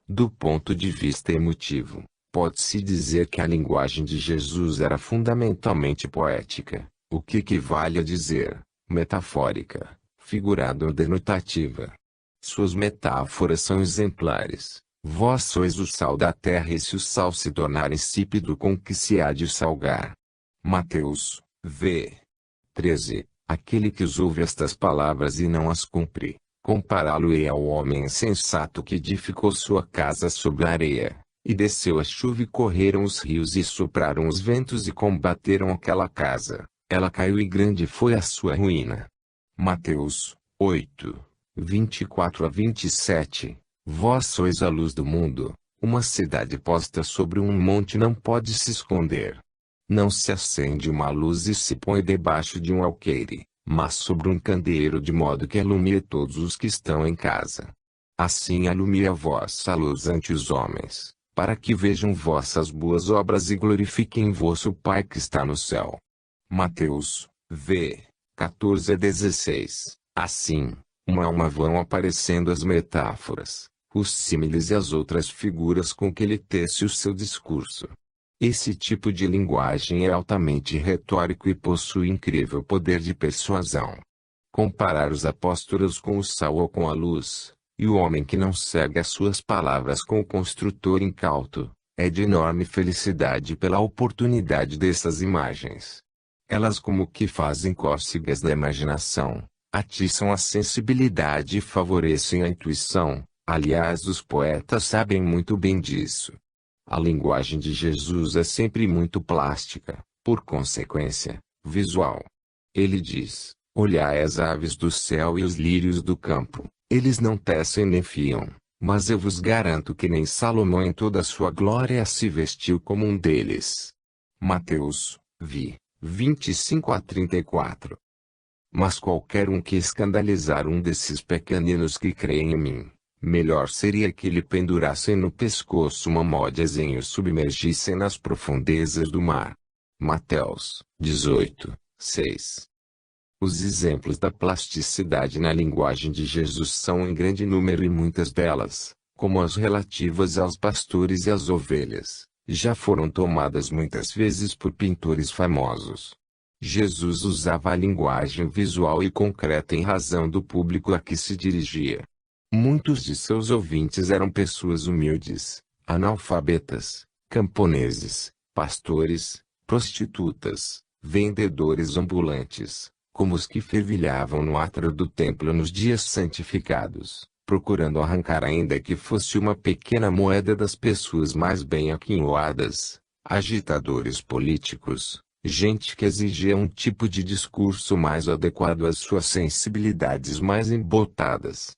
Do ponto de vista emotivo, pode-se dizer que a linguagem de Jesus era fundamentalmente poética, o que equivale a dizer, metafórica, figurada ou denotativa. Suas metáforas são exemplares. Vós sois o sal da terra, e se o sal se tornar insípido, com que se há de salgar? Mateus, v. 13. Aquele que ouve estas palavras e não as cumpre, compará-lo-ei ao homem insensato que edificou sua casa sobre a areia, e desceu a chuva e correram os rios e sopraram os ventos e combateram aquela casa. Ela caiu e grande foi a sua ruína. Mateus 8, 24 a 27. Vós sois a luz do mundo. Uma cidade posta sobre um monte não pode se esconder. Não se acende uma luz e se põe debaixo de um alqueire, mas sobre um candeeiro, de modo que alumie todos os que estão em casa. Assim alumie a vossa luz ante os homens, para que vejam vossas boas obras e glorifiquem vosso Pai que está no céu. Mateus, v. 14 a 16. Assim, uma a uma vão aparecendo as metáforas, os símiles e as outras figuras com que ele tece o seu discurso. Esse tipo de linguagem é altamente retórico e possui incrível poder de persuasão. Comparar os apóstolos com o sal ou com a luz, e o homem que não segue as suas palavras com o construtor incauto, é de enorme felicidade pela oportunidade dessas imagens. Elas como que fazem cócegas da imaginação, atiçam a sensibilidade e favorecem a intuição. Aliás, os poetas sabem muito bem disso. A linguagem de Jesus é sempre muito plástica, por consequência, visual. Ele diz: olhai as aves do céu e os lírios do campo, eles não tecem nem fiam, mas eu vos garanto que nem Salomão em toda a sua glória se vestiu como um deles. Mateus, 25 a 34. Mas qualquer um que escandalizar um desses pequeninos que creem em mim, Melhor seria que lhe pendurassem no pescoço uma modezinha e o submergissem nas profundezas do mar. Mateus 18:6. Os exemplos da plasticidade na linguagem de Jesus são em grande número e muitas delas, como as relativas aos pastores e às ovelhas, já foram tomadas muitas vezes por pintores famosos. Jesus usava a linguagem visual e concreta em razão do público a que se dirigia. Muitos de seus ouvintes eram pessoas humildes, analfabetas, camponeses, pastores, prostitutas, vendedores ambulantes, como os que fervilhavam no átrio do templo nos dias santificados, procurando arrancar ainda que fosse uma pequena moeda das pessoas mais bem aquinhoadas, agitadores políticos, gente que exigia um tipo de discurso mais adequado às suas sensibilidades mais embotadas.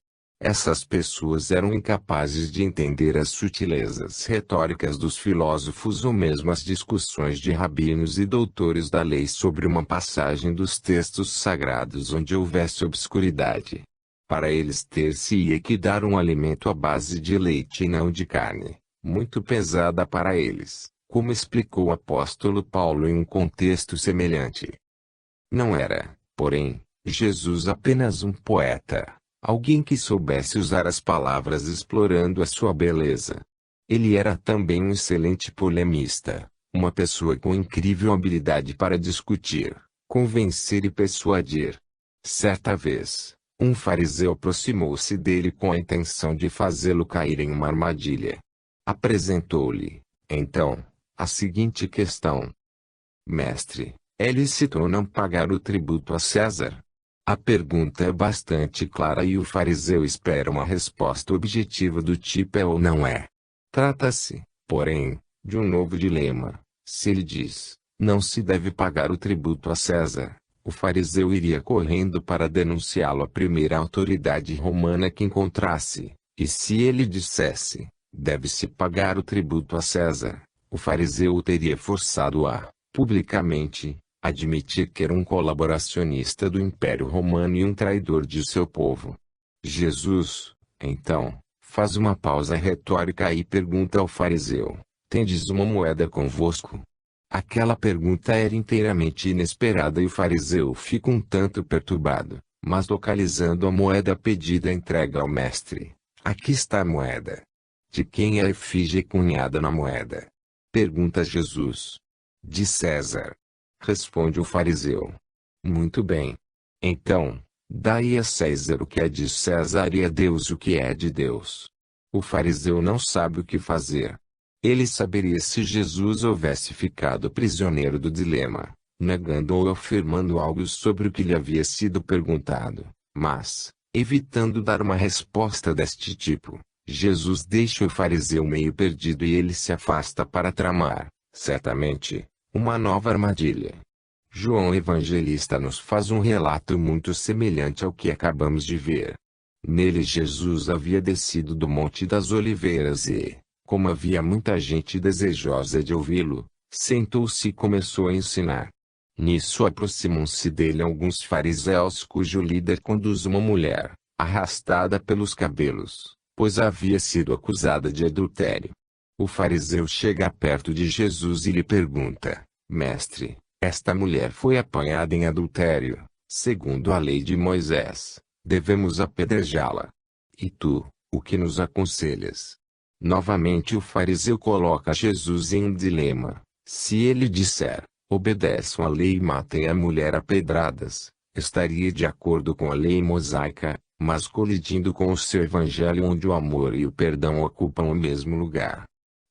Essas pessoas eram incapazes de entender as sutilezas retóricas dos filósofos ou mesmo as discussões de rabinos e doutores da lei sobre uma passagem dos textos sagrados onde houvesse obscuridade. Para eles ter-se-ia que dar um alimento à base de leite e não de carne, muito pesada para eles, como explicou o apóstolo Paulo em um contexto semelhante. Não era, porém, Jesus apenas um poeta. Alguém que soubesse usar as palavras explorando a sua beleza. Ele era também um excelente polemista, uma pessoa com incrível habilidade para discutir, convencer e persuadir. Certa vez, um fariseu aproximou-se dele com a intenção de fazê-lo cair em uma armadilha. Apresentou-lhe, então, a seguinte questão: Mestre, é lícito ou não pagar o tributo a César? A pergunta é bastante clara e o fariseu espera uma resposta objetiva do tipo é ou não é. Trata-se, porém, de um novo dilema. Se ele diz, não se deve pagar o tributo a César, o fariseu iria correndo para denunciá-lo à primeira autoridade romana que encontrasse, e se ele dissesse, deve-se pagar o tributo a César, o fariseu o teria forçado a, publicamente, admitir que era um colaboracionista do Império Romano e um traidor de seu povo. Jesus, então, faz uma pausa retórica e pergunta ao fariseu: tendes uma moeda convosco? Aquela pergunta era inteiramente inesperada e o fariseu fica um tanto perturbado, mas localizando a moeda pedida entrega ao mestre. Aqui está a moeda. De quem é a efígie cunhada na moeda? Pergunta Jesus. De César. Responde o fariseu. Muito bem. Então, dai a César o que é de César e a Deus o que é de Deus. O fariseu não sabe o que fazer. Ele saberia se Jesus houvesse ficado prisioneiro do dilema, negando ou afirmando algo sobre o que lhe havia sido perguntado, mas, evitando dar uma resposta deste tipo, Jesus deixa o fariseu meio perdido e ele se afasta para tramar, certamente, uma nova armadilha. João Evangelista nos faz um relato muito semelhante ao que acabamos de ver. Nele Jesus havia descido do Monte das Oliveiras e, como havia muita gente desejosa de ouvi-lo, sentou-se e começou a ensinar. Nisso aproximam-se dele alguns fariseus cujo líder conduz uma mulher, arrastada pelos cabelos, pois havia sido acusada de adultério. O fariseu chega perto de Jesus e lhe pergunta: Mestre, esta mulher foi apanhada em adultério, segundo a lei de Moisés, devemos apedrejá-la. E tu, o que nos aconselhas? Novamente o fariseu coloca Jesus em um dilema. Se ele disser, obedeçam à lei e matem a mulher a pedradas, estaria de acordo com a lei mosaica, mas colidindo com o seu evangelho onde o amor e o perdão ocupam o mesmo lugar.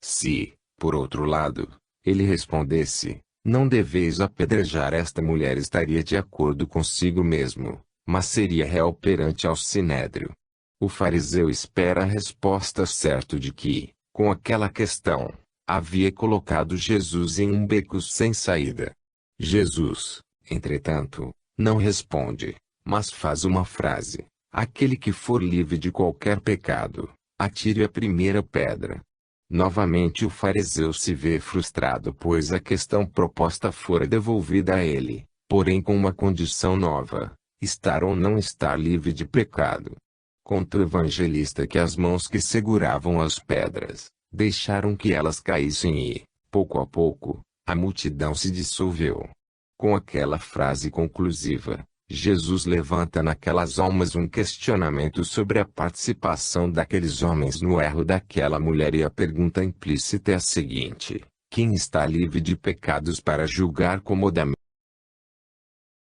Se, por outro lado, ele respondesse, não deveis apedrejar esta mulher, estaria de acordo consigo mesmo, mas seria réu perante ao sinédrio. O fariseu espera a resposta certa de que, com aquela questão, havia colocado Jesus em um beco sem saída. Jesus, entretanto, não responde, mas faz uma frase: aquele que for livre de qualquer pecado, atire a primeira pedra. Novamente o fariseu se vê frustrado pois a questão proposta fora devolvida a ele, porém com uma condição nova: estar ou não estar livre de pecado. Conta o evangelista que as mãos que seguravam as pedras, deixaram que elas caíssem e, pouco a pouco, a multidão se dissolveu. Com aquela frase conclusiva, Jesus levanta naquelas almas um questionamento sobre a participação daqueles homens no erro daquela mulher, e a pergunta implícita é a seguinte: quem está livre de pecados para julgar comodamente?